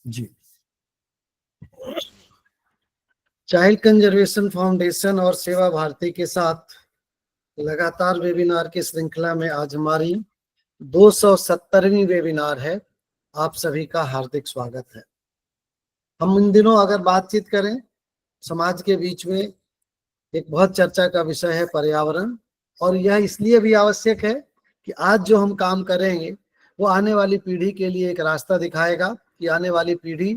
जी। Child conservation foundation और सेवा भारती के साथ लगातार वेबिनार की श्रृंखला में आज हमारी 270वीं वेबिनार है। आप सभी का हार्दिक स्वागत है। हम इन दिनों अगर बातचीत करें, समाज के बीच में एक बहुत चर्चा का विषय है पर्यावरण, और यह इसलिए भी आवश्यक है कि आज जो हम काम करेंगे वो आने वाली पीढ़ी के लिए एक रास्ता दिखाएगा कि आने वाली पीढ़ी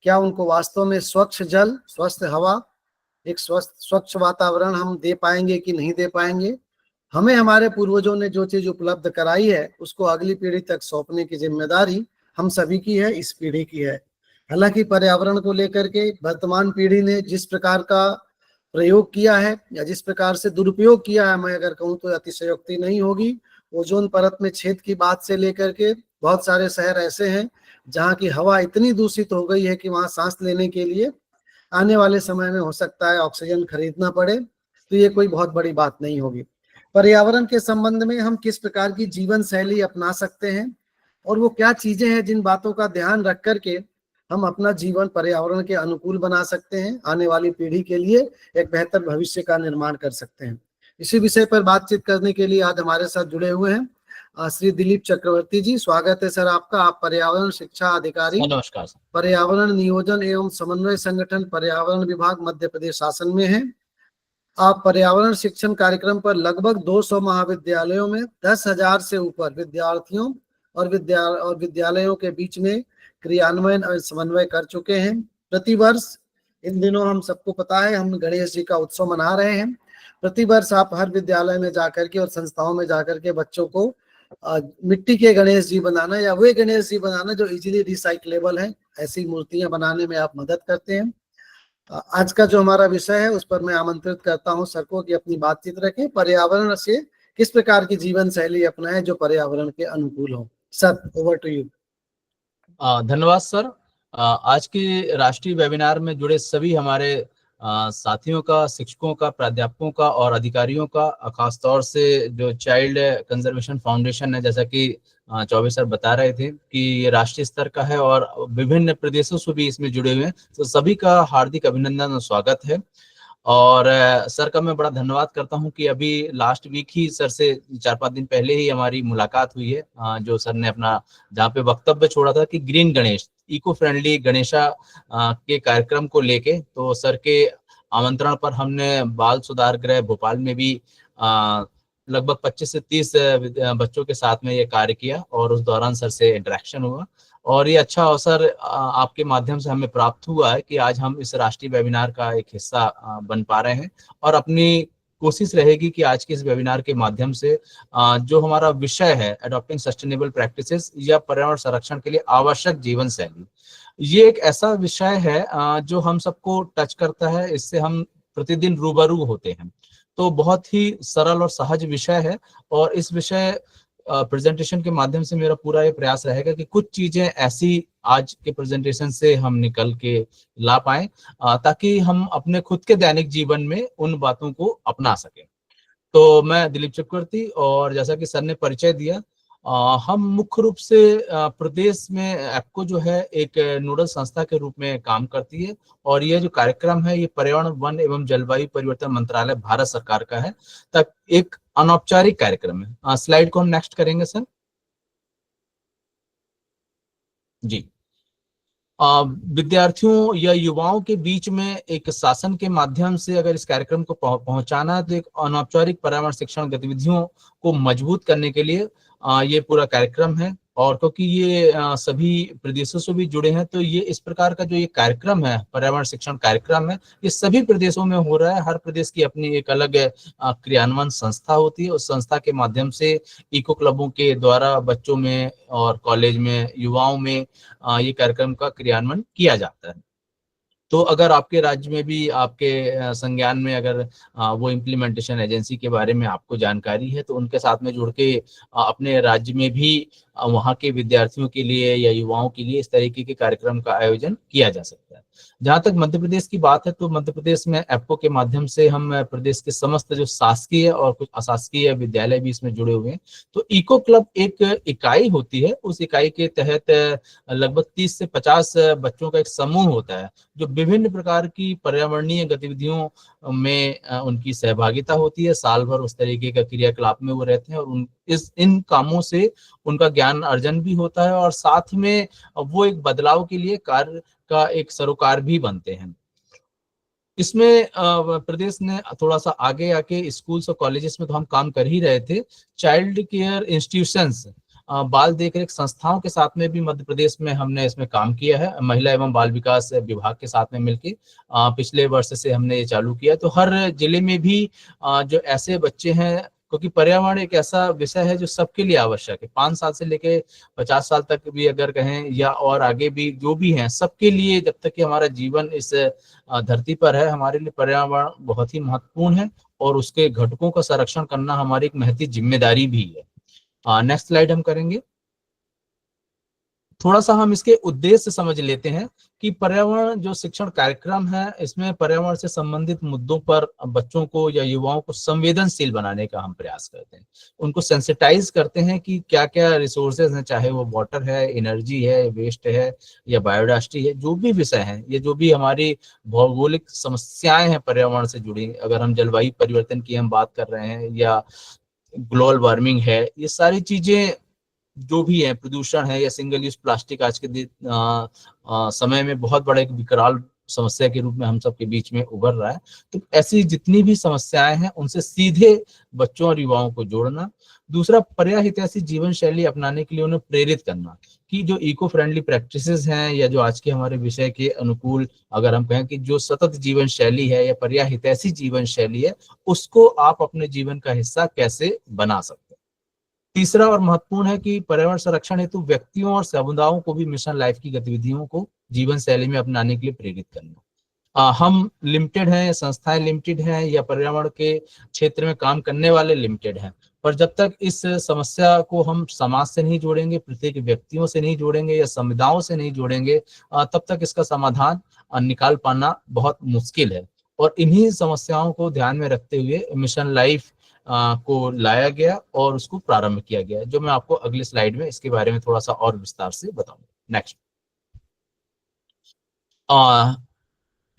क्या उनको वास्तव में स्वच्छ जल, स्वस्थ हवा, एक स्वच्छ वातावरण हम दे पाएंगे कि नहीं दे पाएंगे। हमें हमारे पूर्वजों ने जो चीज उपलब्ध कराई है उसको अगली पीढ़ी तक सौंपने की जिम्मेदारी हम सभी की है, इस पीढ़ी की है। हालांकि पर्यावरण को लेकर के वर्तमान पीढ़ी ने जिस प्रकार का प्रयोग किया है या जिस प्रकार से दुरुपयोग किया है, मैं अगर कहूँ तो अतिशयोक्ति नहीं होगी। ओजोन परत में छेद की बात से लेकर के बहुत सारे शहर ऐसे हैं जहाँ की हवा इतनी दूषित हो गई है कि वहाँ सांस लेने के लिए आने वाले समय में हो सकता है ऑक्सीजन खरीदना पड़े। तो ये कोई बहुत बड़ी बात नहीं होगी। पर्यावरण के संबंध में हम किस प्रकार की जीवन शैली अपना सकते हैं और वो क्या चीजें हैं जिन बातों का ध्यान रख करके हम अपना जीवन पर्यावरण के अनुकूल बना सकते हैं, आने वाली पीढ़ी के लिए एक बेहतर भविष्य का निर्माण कर सकते हैं। इसी विषय पर बातचीत करने के लिए आज हमारे साथ जुड़े हुए हैं श्री दिलीप चक्रवर्ती जी। स्वागत है सर आपका। आप पर्यावरण शिक्षा अधिकारी, नमस्कार सर। पर्यावरण नियोजन एवं समन्वय संगठन, पर्यावरण विभाग, मध्य प्रदेश शासन में है। आप पर्यावरण शिक्षण कार्यक्रम पर लगभग 200 महाविद्यालयों में 10,000 से ऊपर विद्यार्थियों और विद्यालयों के बीच में क्रियान्वयन और समन्वय कर चुके हैं। प्रतिवर्ष, इन दिनों हम सबको पता है हम गणेश जी का उत्सव मना रहे हैं। प्रतिवर्ष आप हर विद्यालय में जाकर के और संस्थाओं में जाकर के बच्चों को मिट्टी के गणेश जी बनाना या वे गणेश जी बनाना जो इजीली रिसाइक्लेबल है, ऐसी मूर्तियां बनाने में आप मदद करते हैं। आज का जो हमारा विषय है उस पर मैं आमंत्रित करता हूं सर को कि अपनी बातचीत रखें। पर्यावरण से किस प्रकार की जीवन शैली अपनाएं जो पर्यावरण के अनुकूल हो। Sir, over to you. धन्यवाद सर। आज के राष्ट्रीय वेबिनार में जुड़े सभी हमारे साथियों का, शिक्षकों का, प्राध्यापकों का और अधिकारियों का, खासतौर से जो चाइल्ड कंजर्वेशन फाउंडेशन है, जैसा कि चौबे सर बता रहे थे कि ये राष्ट्रीय स्तर का है और विभिन्न प्रदेशों से भी इसमें जुड़े हुए हैं, तो सभी का हार्दिक अभिनंदन और स्वागत है। और सर का मैं बड़ा धन्यवाद करता हूं कि अभी लास्ट वीक ही सर से 4-5 दिन पहले ही हमारी मुलाकात हुई है, जो सर ने अपना जहाँ पे वक्तव्य छोड़ा था कि green Ganesh, eco friendly Ganesha के कार्यक्रम को लेके, तो सर के आमंत्रण पर हमने बाल सुधार गृह भोपाल में भी लगभग 25 से 30 बच्चों के साथ में ये कार्य किया और उस दौरान सर से इंटरेक्शन हुआ और ये अच्छा अवसर आपके माध्यम से हमें प्राप्त हुआ है कि आज हम इस राष्ट्रीय वेबिनार का एक हिस्सा बन पा रहे हैं। और अपनी कोशिश रहेगी कि आज के इस वेबिनार के माध्यम से जो हमारा विषय है अडॉप्टिंग सस्टेनेबल प्रैक्टिसेस या पर्यावरण संरक्षण के लिए आवश्यक जीवन शैली, ये एक ऐसा विषय है जो हम सबको टच करता है, इससे हम प्रतिदिन रूबरू होते हैं। तो बहुत ही सरल और सहज विषय है और इस विषय प्रेजेंटेशन के माध्यम से मेरा पूरा ये प्रयास रहेगा कि कुछ चीजें ऐसी आज के प्रेजेंटेशन से हम निकल के ला पाए ताकि हम अपने खुद के दैनिक जीवन में उन बातों को अपना सकें। तो मैं दिलीप चक्रवर्ती, और जैसा कि सर ने परिचय दिया, हम मुख्य रूप से प्रदेश में एप्को जो है एक नोडल संस्था के रूप में काम करती है और ये जो कार्यक्रम है ये पर्यावरण, वन एवं जलवायु परिवर्तन मंत्रालय भारत सरकार का है। तक एक अनौपचारिक कार्यक्रम है। स्लाइड को हम नेक्स्ट करेंगे सर जी। विद्यार्थियों या युवाओं के बीच में एक शासन के माध्यम से अगर इस कार्यक्रम को पहुंचाना है तो एक अनौपचारिक पर्यावरण शिक्षण गतिविधियों को मजबूत करने के लिए ये पूरा कार्यक्रम है। और क्योंकि ये सभी प्रदेशों से भी जुड़े हैं तो ये इस प्रकार का जो ये कार्यक्रम है, पर्यावरण शिक्षण कार्यक्रम है, ये सभी प्रदेशों में हो रहा है। हर प्रदेश की अपनी एक अलग क्रियान्वयन संस्था होती है। उस संस्था के माध्यम से इको क्लबों के द्वारा बच्चों में और कॉलेज में, युवाओं में ये कार्यक्रम का क्रियान्वयन किया जाता है। तो अगर आपके राज्य में भी, आपके संज्ञान में अगर वो इम्प्लीमेंटेशन एजेंसी के बारे में आपको जानकारी है तो उनके साथ में जुड़ के अपने राज्य में भी वहाँ के विद्यार्थियों के लिए या युवाओं के लिए इस तरीके के कार्यक्रम का आयोजन किया जा सकता है। है। जहां तक मध्य प्रदेश की बात है तो मध्य प्रदेश में एप्को के माध्यम से हम प्रदेश के समस्त जो शासकीय और कुछ अशासकीय विद्यालय भी इसमें जुड़े हुए हैं। तो इको क्लब एक इकाई होती है, उस इकाई के तहत लगभग 30 से 50 बच्चों का एक समूह होता है जो विभिन्न प्रकार की पर्यावरणीय गतिविधियों में उनकी सहभागिता होती है। साल भर उस तरीके का क्रियाकलाप में वो रहते हैं और इन कामों से उनका ज्ञान अर्जन भी होता है और साथ में वो एक बदलाव के लिए कार्य का एक सरोकार भी बनते हैं। इसमें प्रदेश ने थोड़ा सा आगे आके स्कूल्स और कॉलेजेस में तो हम काम कर ही रहे थे, चाइल्ड केयर इंस्टीट्यूशंस, बाल देखरेख संस्थाओं के साथ में भी मध्य प्रदेश में हमने इसमें काम किया है। महिला एवं बाल विकास विभाग के साथ में मिलकर पिछले वर्ष से हमने ये चालू किया। तो हर जिले में भी जो ऐसे बच्चे हैं, क्योंकि पर्यावरण एक ऐसा विषय है जो सबके लिए आवश्यक है, 5 साल से लेके 50 साल तक भी अगर कहें या और आगे भी जो भी हैं, सबके लिए जब तक कि हमारा जीवन इस धरती पर है, हमारे लिए पर्यावरण बहुत ही महत्वपूर्ण है और उसके घटकों का संरक्षण करना हमारी एक महती जिम्मेदारी भी है। नेक्स्ट स्लाइड हम करेंगे। थोड़ा सा हम इसके उद्देश्य समझ लेते हैं कि पर्यावरण जो शिक्षण कार्यक्रम है, इसमें पर्यावरण से संबंधित मुद्दों पर बच्चों को या युवाओं को संवेदनशील बनाने का हम प्रयास करते हैं। उनको सेंसिटाइज करते हैं कि क्या क्या रिसोर्सेज हैं, चाहे वो वाटर है, एनर्जी है, वेस्ट है या बायोडाइवर्सिटी है, जो भी विषय है, ये जो भी हमारी भौगोलिक समस्याएं हैं पर्यावरण से जुड़ी, अगर हम जलवायु परिवर्तन की हम बात कर रहे हैं या ग्लोबल वार्मिंग है, ये सारी चीजें जो भी है, प्रदूषण है या सिंगल यूज प्लास्टिक आज के समय में बहुत बड़ा एक विकराल समस्या के रूप में हम सबके बीच में उभर रहा है। तो ऐसी जितनी भी समस्याएं हैं उनसे सीधे बच्चों और युवाओं को जोड़ना। दूसरा, पर्याहितैषी जीवन शैली अपनाने के लिए उन्हें प्रेरित करना कि जो इको फ्रेंडली प्रैक्टिसेस हैं या जो आज के हमारे विषय के अनुकूल अगर हम कहें कि जो सतत जीवन शैली है या पर्याहितैषी जीवन शैली है, उसको आप अपने जीवन का हिस्सा कैसे बना सकते हैं। तीसरा और महत्वपूर्ण है कि पर्यावरण संरक्षण हेतु व्यक्तियों और समुदायों को भी मिशन लाइफ की गतिविधियों को जीवन शैली में अपनाने के लिए प्रेरित करना। हम लिमिटेड हैं, संस्थाएं लिमिटेड हैं या पर्यावरण के क्षेत्र में काम करने वाले लिमिटेड हैं, पर जब तक इस समस्या को हम समाज से नहीं जोड़ेंगे, प्रत्येक व्यक्तियों से नहीं जोड़ेंगे या समुदायों से नहीं जोड़ेंगे, तब तक इसका समाधान निकाल पाना बहुत मुश्किल है। और इन्हीं समस्याओं को ध्यान में रखते हुए मिशन लाइफ को लाया गया और उसको प्रारंभ किया गया, जो मैं आपको अगले स्लाइड में इसके बारे में थोड़ा सा और विस्तार से बताऊंगा। नेक्स्ट,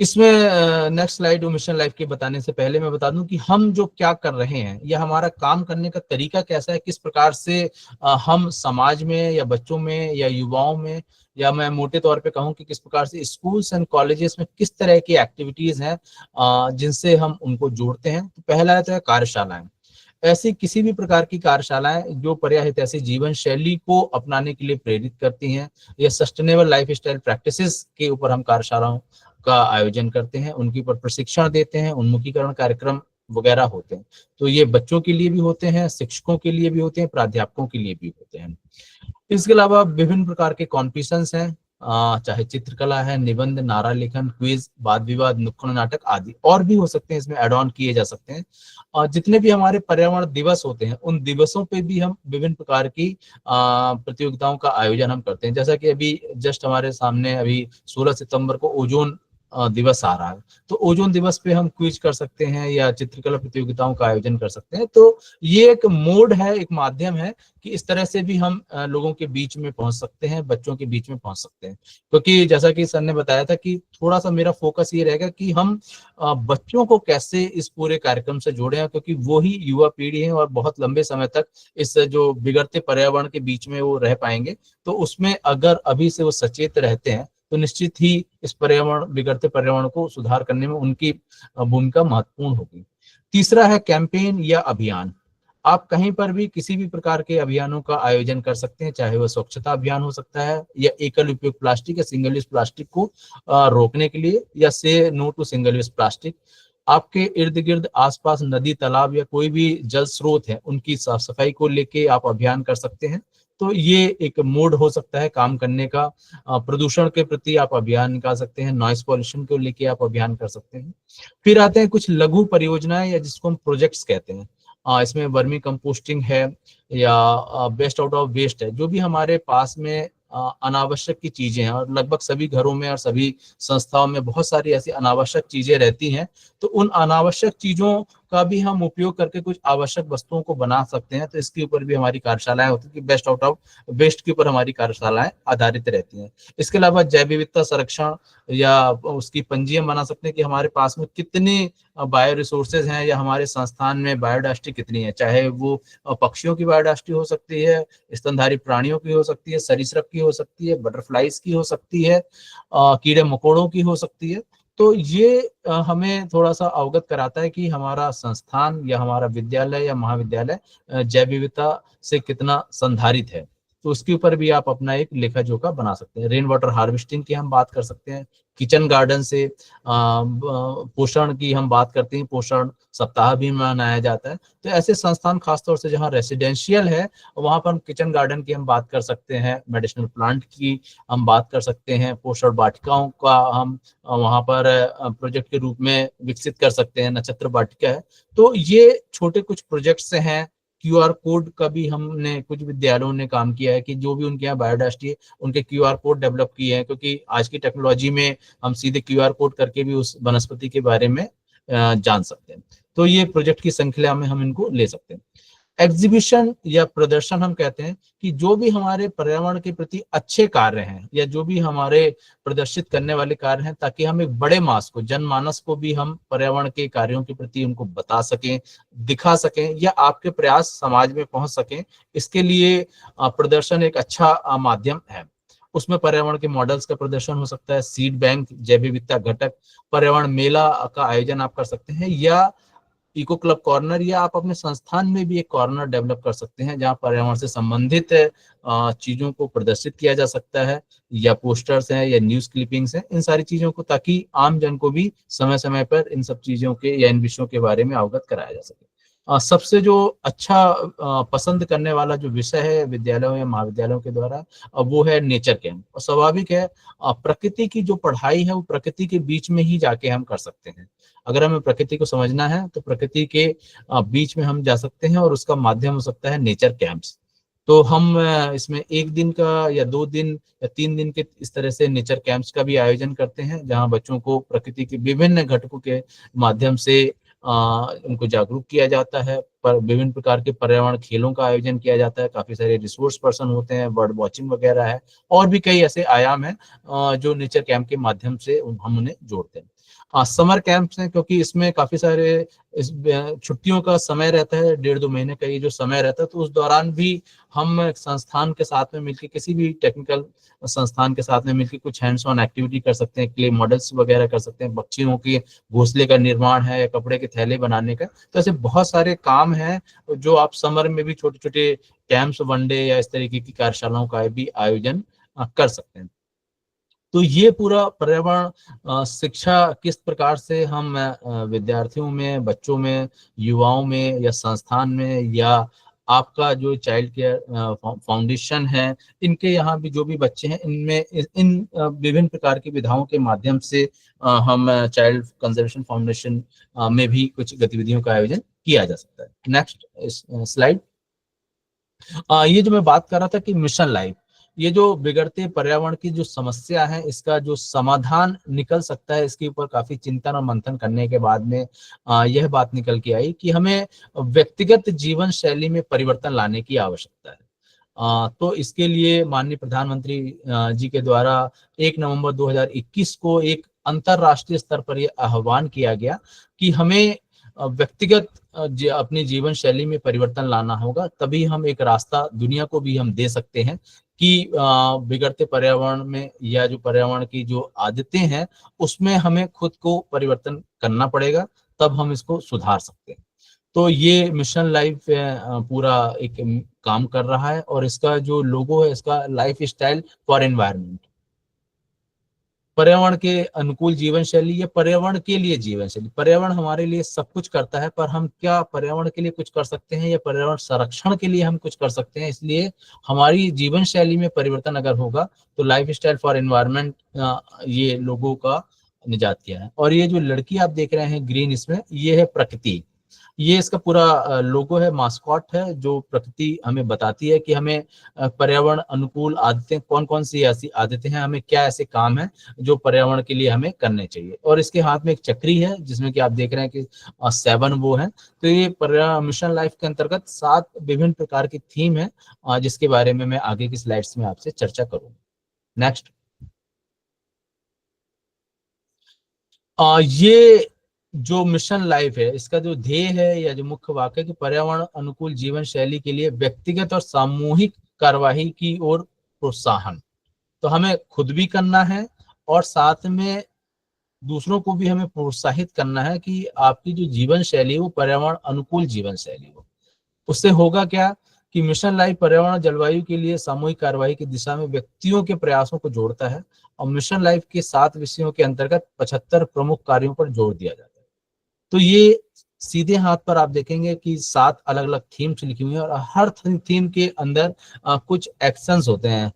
इसमें नेक्स्ट स्लाइड मिशन लाइफ के बताने से पहले मैं बता दूं कि हम जो क्या कर रहे हैं या हमारा काम करने का तरीका कैसा है, किस प्रकार से हम समाज में या बच्चों में या युवाओं में, या मैं मोटे तौर पे कहूं कि किस प्रकार से स्कूल्स एंड कॉलेजेस में किस तरह की एक्टिविटीज हैं जिनसे हम उनको जोड़ते हैं। तो पहला है तो कार्यशालाएं। ऐसी किसी भी प्रकार की कार्यशालाएं जो पर्याहितैषी जीवन शैली को अपनाने के लिए प्रेरित करती हैं या सस्टेनेबल लाइफ स्टाइल प्रैक्टिसेस के ऊपर हम कार्यशालाओं का आयोजन करते हैं, उनके ऊपर प्रशिक्षण देते हैं, उन्मुखीकरण कार्यक्रम वगैरह होते हैं। तो ये बच्चों के लिए भी होते हैं, शिक्षकों के लिए भी होते हैं, प्राध्यापकों के लिए भी होते हैं। इसके अलावा विभिन्न प्रकार के कॉम्पिटिशन्स हैं, चाहे चित्रकला है, निबंध, नारा लेखन, क्विज, वाद विवाद, नुक्कड़ नाटक आदि और भी हो सकते हैं, इसमें एड ऑन किए जा सकते हैं। जितने भी हमारे पर्यावरण दिवस होते हैं उन दिवसों पे भी हम विभिन्न प्रकार की प्रतियोगिताओं का आयोजन हम करते हैं। जैसा कि अभी जस्ट हमारे सामने अभी 16 सितंबर को ओजोन दिवस आ रहा है, तो ओजोन दिवस पे हम क्विज कर सकते हैं या चित्रकला प्रतियोगिताओं का आयोजन कर सकते हैं। तो ये एक मोड है, एक माध्यम है कि इस तरह से भी हम लोगों के बीच में पहुंच सकते हैं, बच्चों के बीच में पहुंच सकते हैं। क्योंकि जैसा कि सर ने बताया था कि थोड़ा सा मेरा फोकस ये रहेगा कि हम बच्चों को कैसे इस पूरे कार्यक्रम से जोड़े हैं, क्योंकि वो ही युवा पीढ़ी है और बहुत लंबे समय तक इस जो बिगड़ते पर्यावरण के बीच में वो रह पाएंगे। तो उसमें अगर अभी से वो सचेत रहते हैं तो निश्चित ही इस बिगड़ते पर्यावरण को सुधार करने में उनकी भूमिका महत्वपूर्ण होगी। तीसरा है कैंपेन या अभियान। आप कहीं पर भी किसी भी प्रकार के अभियानों का आयोजन कर सकते हैं, चाहे वह स्वच्छता अभियान हो सकता है या एकल उपयोग प्लास्टिक या सिंगल यूज प्लास्टिक को रोकने के लिए या से no to single use plastic. आपके इर्द गिर्द आसपास नदी, तालाब या कोई भी जल स्रोत है, उनकी साफ सफाई को लेके आप अभियान कर सकते हैं। तो ये एक मोड हो सकता है काम करने का। प्रदूषण के प्रति आप अभियान निकाल सकते हैं, नॉइस पॉल्यूशन को लेके आप अभियान कर सकते हैं। फिर आते हैं कुछ लघु परियोजनाएं या जिसको हम प्रोजेक्ट्स कहते हैं। इसमें वर्मी कंपोस्टिंग है या बेस्ट आउट ऑफ वेस्ट है। जो भी हमारे पास में अनावश्यक की चीजें हैं, और लगभग सभी घरों में और सभी संस्थाओं में बहुत सारी ऐसी अनावश्यक चीजें रहती हैं। तो उन अनावश्यक चीजों का भी हम उपयोग करके कुछ आवश्यक वस्तुओं को बना सकते हैं। तो इसके ऊपर भी हमारी कार्यशालाएं होती है कि बेस्ट आउट ऑफ वेस्ट के ऊपर हमारी कार्यशालाएं आधारित रहती हैं। इसके अलावा जैव विविधता संरक्षण या उसकी पंजी हम बना सकते हैं कि हमारे पास में कितने बायो रिसोर्सेज हैं, या हमारे संस्थान में बायोडायवर्सिटी कितनी है, चाहे वो पक्षियों की बायोडायवर्सिटी हो सकती है, स्तनधारी प्राणियों की हो सकती है, सरीसृप की हो सकती है, बटरफ्लाइज की हो सकती है, कीड़े मकोड़ों की हो सकती है। तो ये हमें थोड़ा सा अवगत कराता है कि हमारा संस्थान या हमारा विद्यालय या महाविद्यालय जैव विविधता से कितना संधारित है। तो उसके ऊपर भी आप अपना एक लेखा जोखा बना सकते हैं। रेन वाटर हार्वेस्टिंग की हम बात कर सकते हैं, किचन गार्डन से पोषण की हम बात करते हैं, पोषण सप्ताह भी मनाया जाता है। तो ऐसे संस्थान खासतौर से जहाँ रेसिडेंशियल है वहां पर हम किचन गार्डन की हम बात कर सकते हैं, मेडिसिनल प्लांट की हम बात कर सकते हैं, पोषण वाटिकाओं का हम वहां पर प्रोजेक्ट के रूप में विकसित कर सकते हैं, नक्षत्र वाटिका है। तो ये छोटे कुछ प्रोजेक्ट्स हैं। क्यूआर कोड का भी हमने कुछ विद्यालयों ने काम किया है कि जो भी उनके यहाँ बायोडायवर्सिटी है उनके क्यूआर कोड डेवलप किए हैं, क्योंकि आज की टेक्नोलॉजी में हम सीधे क्यूआर कोड करके भी उस वनस्पति के बारे में जान सकते हैं। तो ये प्रोजेक्ट की श्रृंखला में हम इनको ले सकते हैं। एग्जीबिशन या प्रदर्शन हम कहते हैं कि जो भी हमारे पर्यावरण के प्रति अच्छे कार्य हैं या जो भी हमारे प्रदर्शित करने वाले कार्य हैं, ताकि हम एक बड़े मास को, जनमानस को भी हम पर्यावरण के कार्यों के प्रति उनको बता सकें, दिखा सकें, या आपके प्रयास समाज में पहुंच सकें। इसके लिए प्रदर्शन एक अच्छा माध्यम है। उसमें पर्यावरण के मॉडल्स का प्रदर्शन हो सकता है, सीड बैंक, जैव विविधता घटक, पर्यावरण मेला का आयोजन आप कर सकते हैं, या इको क्लब कॉर्नर, या आप अपने संस्थान में भी एक कॉर्नर डेवलप कर सकते हैं जहां पर्यावरण से संबंधित चीजों को प्रदर्शित किया जा सकता है, या पोस्टर्स हैं या न्यूज क्लिपिंग्स हैं, इन सारी चीजों को, ताकि आम जन को भी समय समय पर इन सब चीजों के या इन विषयों के बारे में अवगत कराया जा सके। सबसे जो अच्छा पसंद करने वाला जो विषय है विद्यालयों या महाविद्यालयों के द्वारा, वो है नेचर कैंप। और स्वाभाविक है, प्रकृति की जो पढ़ाई है वो प्रकृति के बीच में ही जाके हम कर सकते हैं। अगर हमें प्रकृति को समझना है तो प्रकृति के बीच में हम जा सकते हैं, और उसका माध्यम हो सकता है नेचर कैंप्स। तो हम इसमें 1 दिन का या 2 दिन या 3 दिन के इस तरह से नेचर कैंप्स का भी आयोजन करते हैं, जहां बच्चों को प्रकृति के विभिन्न घटकों के माध्यम से उनको जागरूक किया जाता है। पर विभिन्न प्रकार के पर्यावरण खेलों का आयोजन किया जाता है, काफी सारे रिसोर्स पर्सन होते हैं, बर्ड वॉचिंग वगैरह है, और भी कई ऐसे आयाम हैं जो नेचर कैंप के माध्यम से हम उन्हें जोड़ते हैं। समर कैंप्स हैं, क्योंकि इसमें काफी सारे इस छुट्टियों का समय रहता है, 1.5-2 महीने का ये जो समय रहता है, तो उस दौरान भी हम संस्थान के साथ में मिलकर, किसी भी टेक्निकल संस्थान के साथ में मिलकर कुछ हैंड्स ऑन एक्टिविटी कर सकते हैं, क्ले मॉडल्स वगैरह कर सकते हैं, पक्षियों के घोंसले का निर्माण है, या कपड़े के थैले बनाने का। तो ऐसे बहुत सारे काम हैं जो आप समर में भी छोटे छोटे कैंप्स, वनडे या इस तरीके की कार्यशालाओं का भी आयोजन कर सकते हैं। तो ये पूरा पर्यावरण शिक्षा किस प्रकार से हम विद्यार्थियों में, बच्चों में, युवाओं में, या संस्थान में, या आपका जो चाइल्ड केयर फाउंडेशन है, इनके यहाँ भी जो भी बच्चे हैं, इनमें इन विभिन्न प्रकार की विधाओं के माध्यम से हम चाइल्ड कंजर्वेशन फाउंडेशन में भी कुछ गतिविधियों का आयोजन किया जा सकता है। Next slide. ये जो मैं बात कर रहा था कि मिशन लाइफ, ये जो बिगड़ते पर्यावरण की जो समस्या है, इसका जो समाधान निकल सकता है, इसके ऊपर काफी चिंतन और मंथन करने के बाद में यह बात निकल के आई कि हमें व्यक्तिगत जीवन शैली में परिवर्तन लाने की आवश्यकता है। तो इसके लिए माननीय प्रधानमंत्री जी के द्वारा 1 नवंबर 2021 को एक अंतरराष्ट्रीय स्तर पर यह आह्वान किया गया कि हमें व्यक्तिगत अपनी जीवन शैली में परिवर्तन लाना होगा, तभी हम एक रास्ता दुनिया को भी हम दे सकते हैं कि बिगड़ते पर्यावरण में, या जो पर्यावरण की जो आदतें हैं उसमें हमें खुद को परिवर्तन करना पड़ेगा, तब हम इसको सुधार सकते हैं। तो ये मिशन लाइफ पूरा एक काम कर रहा है, और इसका जो लोगो है, इसका लाइफ स्टाइल फॉर एनवायरनमेंट, पर्यावरण के अनुकूल जीवन शैली, या पर्यावरण के लिए जीवन शैली। पर्यावरण हमारे लिए सब कुछ करता है, पर हम क्या पर्यावरण के लिए कुछ कर सकते हैं, या पर्यावरण संरक्षण के लिए हम कुछ कर सकते हैं? इसलिए हमारी जीवन शैली में परिवर्तन अगर होगा तो लाइफ स्टाइल फॉर एनवायरनमेंट ये लोगों का निजात किया है। और ये जो लड़की आप देख रहे हैं ग्रीन, इसमें ये है प्रकृति। ये इसका पूरा लोगो है, मास्कॉट है, जो प्रकृति हमें बताती है कि हमें पर्यावरण अनुकूल आदतें कौन कौन सी ऐसी आदतें हैं, हमें क्या ऐसे काम है जो पर्यावरण के लिए हमें करने चाहिए। और इसके हाथ में एक चक्री है जिसमें कि आप देख रहे हैं कि 7 वो है। तो ये पर्यावरण मिशन लाइफ के अंतर्गत 7 विभिन्न प्रकार की थीम है, जिसके बारे में मैं आगे की स्लाइड्स में आपसे चर्चा करूंगा। नेक्स्ट। ये जो मिशन लाइफ है, इसका जो ध्येय है या जो मुख्य वाक्य है कि पर्यावरण अनुकूल जीवन शैली के लिए व्यक्तिगत और सामूहिक कार्यवाही की ओर प्रोत्साहन। तो हमें खुद भी करना है और साथ में दूसरों को भी हमें प्रोत्साहित करना है कि आपकी जो जीवन शैली है वो पर्यावरण अनुकूल जीवन शैली हो। उससे होगा क्या कि मिशन लाइफ पर्यावरण जलवायु के लिए सामूहिक कार्रवाई की दिशा में व्यक्तियों के प्रयासों को जोड़ता है और मिशन लाइफ के 7 विषयों के अंतर्गत 75 प्रमुख कार्यों पर जोर दिया जाता है। तो ये सीधे हाथ पर आप देखेंगे कि 7 अलग अलग थीम्स लिखी हुई हैं और हर थीम के अंदर कुछ एक्शंस होते हैं।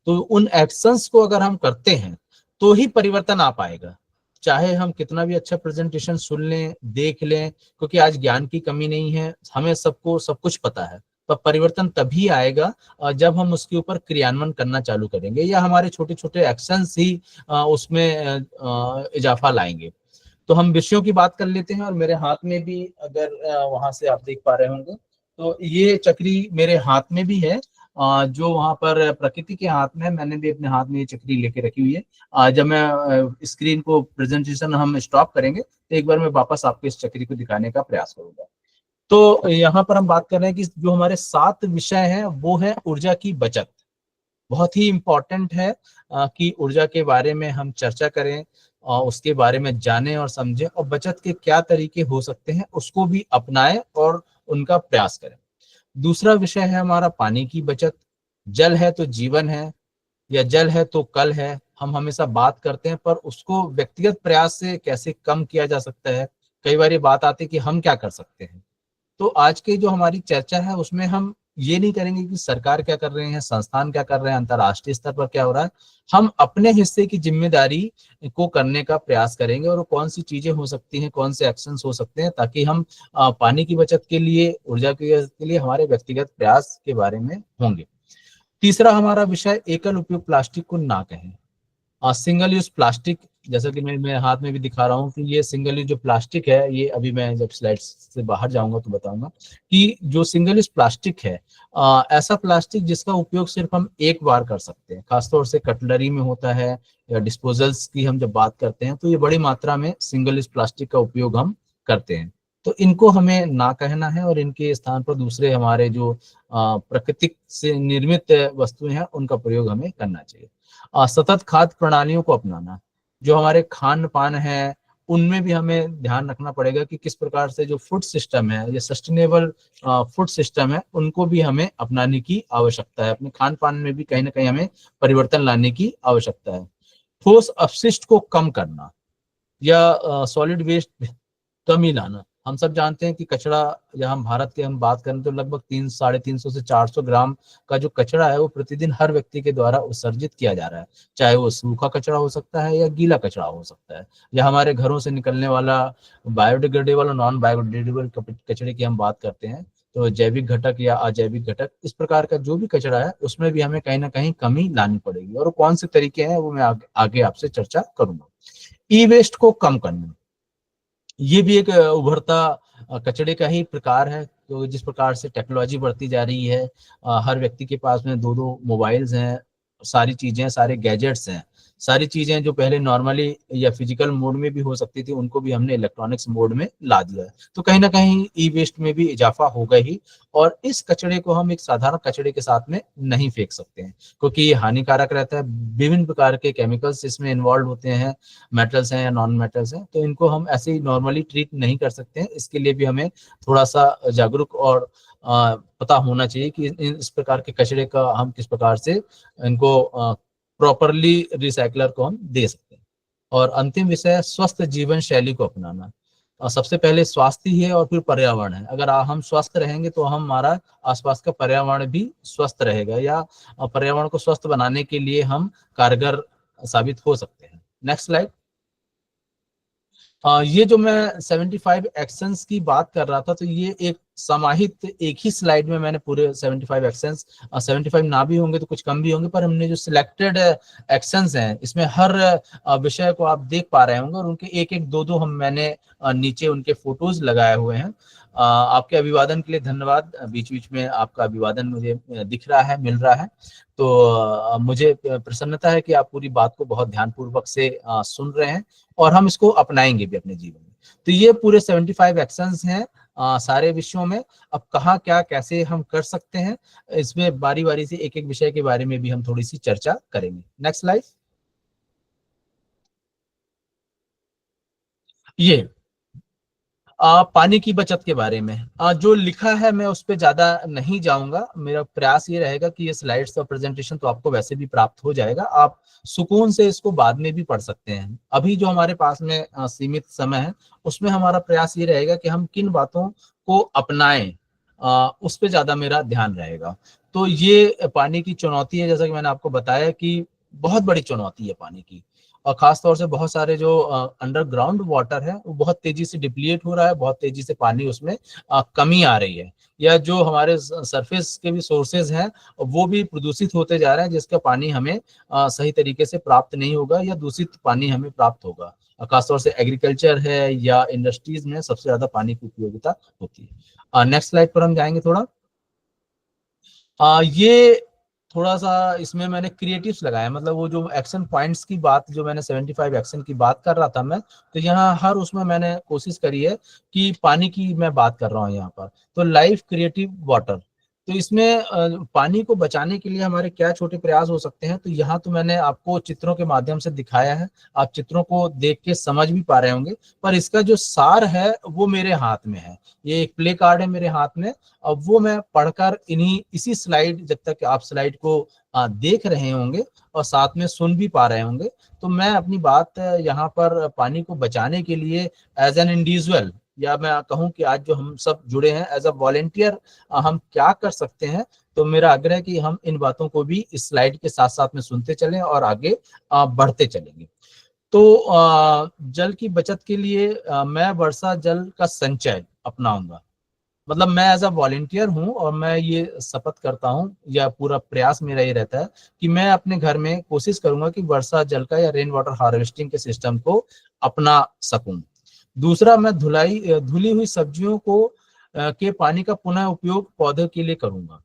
तो उन एक्शंस को अगर हम करते हैं तो ही परिवर्तन आ पाएगा। चाहे हम कितना भी अच्छा प्रेजेंटेशन सुन लें, देख लें, क्योंकि आज ज्ञान की कमी नहीं है, हमें सबको सब कुछ पता है। पर परिवर्तन तभी आएगा जब हम उसके ऊपर क्रियान्वयन करना चालू करेंगे या हमारे छोटे छोटे एक्शंस ही उसमें इजाफा लाएंगे। तो हम विषयों की बात कर लेते हैं और मेरे हाथ में भी, अगर वहां से आप देख पा रहे होंगे, तो ये चक्री मेरे हाथ में भी है, जो वहां पर प्रकृति के हाथ में है। मैंने भी अपने हाथ में ये चक्री लेके रखी हुई है। जब मैं स्क्रीन को प्रेजेंटेशन हम स्टॉप करेंगे तो एक बार मैं वापस आपको इस चक्री को दिखाने का प्रयास करूंगा। तो यहाँ पर हम बात कर रहे हैं कि जो हमारे 7 विषय हैं वो है ऊर्जा की बचत। बहुत ही इम्पोर्टेंट है कि ऊर्जा के बारे में हम चर्चा करें और उसके बारे में जानें और समझें और बचत के क्या तरीके हो सकते हैं उसको भी अपनाएं और उनका प्रयास करें। दूसरा विषय है हमारा पानी की बचत। जल है तो जीवन है या जल है तो कल है, हम हमेशा बात करते हैं, पर उसको व्यक्तिगत प्रयास से कैसे कम किया जा सकता है। कई बार ये बात आती है कि हम क्या कर सकते हैं। तो आज की जो हमारी चर्चा है उसमें हम ये नहीं करेंगे कि सरकार क्या कर रहे हैं, संस्थान क्या कर रहे हैं, अंतर्राष्ट्रीय स्तर पर क्या हो रहा है। हम अपने हिस्से की जिम्मेदारी को करने का प्रयास करेंगे और कौन सी चीजें हो सकती हैं, कौन से एक्शंस हो सकते हैं, ताकि हम पानी की बचत के लिए, ऊर्जा की बचत के लिए हमारे व्यक्तिगत प्रयास के बारे में होंगे। तीसरा हमारा विषय एकल उपयोग प्लास्टिक को ना कहें। सिंगल यूज प्लास्टिक, जैसा कि मैं मेरे हाथ में भी दिखा रहा हूँ कि ये सिंगल यूज जो प्लास्टिक है, ये अभी मैं जब स्लाइड्स से बाहर जाऊंगा तो बताऊंगा कि जो सिंगल यूज प्लास्टिक है, ऐसा प्लास्टिक जिसका उपयोग सिर्फ हम एक बार कर सकते हैं, खासतौर से कटलरी में होता है या डिस्पोजल्स की हम जब बात करते हैं तो ये बड़ी मात्रा में सिंगल यूज प्लास्टिक का उपयोग हम करते हैं। तो इनको हमें ना कहना है और इनके स्थान पर दूसरे हमारे जो प्राकृतिक से निर्मित वस्तुएं हैं उनका प्रयोग हमें करना चाहिए। सतत खाद्य प्रणालियों को अपनाना, जो हमारे खान पान है उनमें भी हमें ध्यान रखना पड़ेगा कि किस प्रकार से जो फूड सिस्टम है, ये सस्टेनेबल फूड सिस्टम है, उनको भी हमें अपनाने की आवश्यकता है। अपने खान पान में भी कहीं ना कहीं हमें परिवर्तन लाने की आवश्यकता है। ठोस अपशिष्ट को कम करना या सॉलिड वेस्ट कम ही लाना। हम सब जानते हैं कि कचरा, या हम भारत के हम बात करें तो लगभग 300-350 से 400 ग्राम का जो कचरा है वो प्रतिदिन हर व्यक्ति के द्वारा उत्सर्जित किया जा रहा है। चाहे वो सूखा कचरा हो सकता है या गीला कचरा हो सकता है, या हमारे घरों से निकलने वाला बायोडिग्रेडेबल और नॉन बायोडिग्रेडेबल कचरे की हम बात करते हैं। तो जैविक घटक या अजैविक घटक, इस प्रकार का जो भी कचरा है उसमें भी हमें कहीं ना कहीं कमी लानी पड़ेगी, और कौन से तरीके हैं वो मैं आगे आपसे चर्चा करूंगा। ई वेस्ट को कम करना, ये भी एक उभरता कचरे का ही प्रकार है। तो जिस प्रकार से टेक्नोलॉजी बढ़ती जा रही है, हर व्यक्ति के पास में 2-2 मोबाइल्स हैं, सारी चीजें, सारे गैजेट्स हैं, सारी चीजें जो पहले नॉर्मली या फिजिकल मोड में भी हो सकती थी उनको भी हमने इलेक्ट्रॉनिक्स मोड में ला दिया है। तो कहीं ना कहीं ई वेस्ट में भी इजाफा होगा ही, और इस कचरे को हम एक साधारण कचरे के साथ में नहीं फेंक सकते हैं, क्योंकि ये हानिकारक रहता है। विभिन्न प्रकार के केमिकल्स इसमें इन्वॉल्व होते हैं, मेटल्स हैं या नॉन मेटल्स हैं, तो इनको हम ऐसे ही नॉर्मली ट्रीट नहीं कर सकते हैं। इसके लिए भी हमें थोड़ा सा जागरूक और पता होना चाहिए कि इस प्रकार के कचरे का हम किस प्रकार से इनको प्रॉपरली रिसाइकलर को हम दे सकते हैं। और अंतिम विषय है स्वस्थ जीवन शैली को अपनाना। और सबसे पहले स्वास्थ्य ही है और फिर पर्यावरण है। अगर हम स्वस्थ रहेंगे तो हमारा आसपास का पर्यावरण भी स्वस्थ रहेगा, या पर्यावरण को स्वस्थ बनाने के लिए हम कारगर साबित हो सकते हैं। Next slide. ये जो मैं 75 एक्शंस की बात कर रहा था, तो ये एक समाहित एक ही स्लाइड में मैंने पूरे 75 एक्शंस, 75 ना भी होंगे तो कुछ कम भी होंगे, पर हमने जो सिलेक्टेड एक्शंस हैं इसमें हर विषय को आप देख पा रहे होंगे, और उनके एक एक दो दो हम मैंने नीचे उनके फोटोज लगाए हुए हैं। आपके अभिवादन के लिए धन्यवाद। बीच बीच में आपका अभिवादन मुझे दिख रहा है, मिल रहा है। तो मुझे प्रसन्नता है कि आप पूरी बात को बहुत ध्यानपूर्वक से सुन रहे हैं, और हम इसको अपनाएंगे भी अपने जीवन में। तो ये पूरे 75 एक्शंस हैं सारे विषयों में। अब कहाँ क्या कैसे हम कर सकते हैं, इसमें बारी बारी से एक एक विषय के बारे में भी हम थोड़ी सी चर्चा करेंगे। Next slide. ये पानी की बचत के बारे में जो लिखा है, मैं उस पर ज्यादा नहीं जाऊंगा। मेरा प्रयास ये रहेगा कि ये स्लाइड्स और प्रेजेंटेशन तो आपको वैसे भी प्राप्त हो जाएगा, आप सुकून से इसको बाद में भी पढ़ सकते हैं। अभी जो हमारे पास में सीमित समय है, उसमें हमारा प्रयास ये रहेगा कि हम किन बातों को अपनाएं, उस पर ज्यादा मेरा ध्यान रहेगा। तो ये पानी की चुनौती है, जैसा कि मैंने आपको बताया कि बहुत बड़ी चुनौती है पानी की, और खास तौर से बहुत सारे जो अंडरग्राउंड वाटर है वो बहुत तेजी से डिप्लीट हो रहा है, बहुत तेजी से पानी उसमें कमी आ रही है, या जो हमारे सरफेस के भी सोर्सेज हैं वो भी प्रदूषित होते जा रहे हैं, जिसका पानी हमें सही तरीके से प्राप्त नहीं होगा, या दूषित पानी हमें प्राप्त होगा। खासतौर से एग्रीकल्चर है या इंडस्ट्रीज में सबसे ज्यादा पानी की उपयोगिता होती है। नेक्स्ट स्लाइड पर हम जाएंगे थोड़ा। ये थोड़ा सा इसमें मैंने क्रिएटिव्स लगाया, मतलब वो जो एक्शन पॉइंट्स की बात, जो मैंने 75 एक्शन की बात कर रहा था मैं, तो यहाँ हर उसमें मैंने कोशिश करी है कि पानी की मैं बात कर रहा हूँ यहाँ पर। तो लाइफ क्रिएटिव वाटर, तो इसमें पानी को बचाने के लिए हमारे क्या छोटे प्रयास हो सकते हैं, तो यहाँ तो मैंने आपको चित्रों के माध्यम से दिखाया है, आप चित्रों को देख के समझ भी पा रहे होंगे, पर इसका जो सार है वो मेरे हाथ में है। ये एक प्ले कार्ड है मेरे हाथ में, अब वो मैं पढ़कर इसी स्लाइड, जब तक आप स्लाइड को देख रहे होंगे और साथ में सुन भी पा रहे होंगे, तो मैं अपनी बात यहाँ पर पानी को बचाने के लिए एज एन इंडिविजुअल, या मैं कहूँ कि आज जो हम सब जुड़े हैं एज अ वॉलेंटियर, हम क्या कर सकते हैं। तो मेरा आग्रह है कि हम इन बातों को भी इस स्लाइड के साथ साथ में सुनते चलें और आगे बढ़ते चलेंगे। तो जल की बचत के लिए मैं वर्षा जल का संचय अपनाऊंगा। मतलब मैं एज अ वॉलेंटियर हूँ, और मैं ये शपथ करता हूँ, या पूरा प्रयास मेरा ये रहता है कि मैं अपने घर में कोशिश करूंगा कि वर्षा जल का या रेन वाटर हार्वेस्टिंग के सिस्टम को अपना सकूं। दूसरा, मैं धुली हुई सब्जियों को के पानी का पुनः उपयोग पौधे के लिए करूंगा।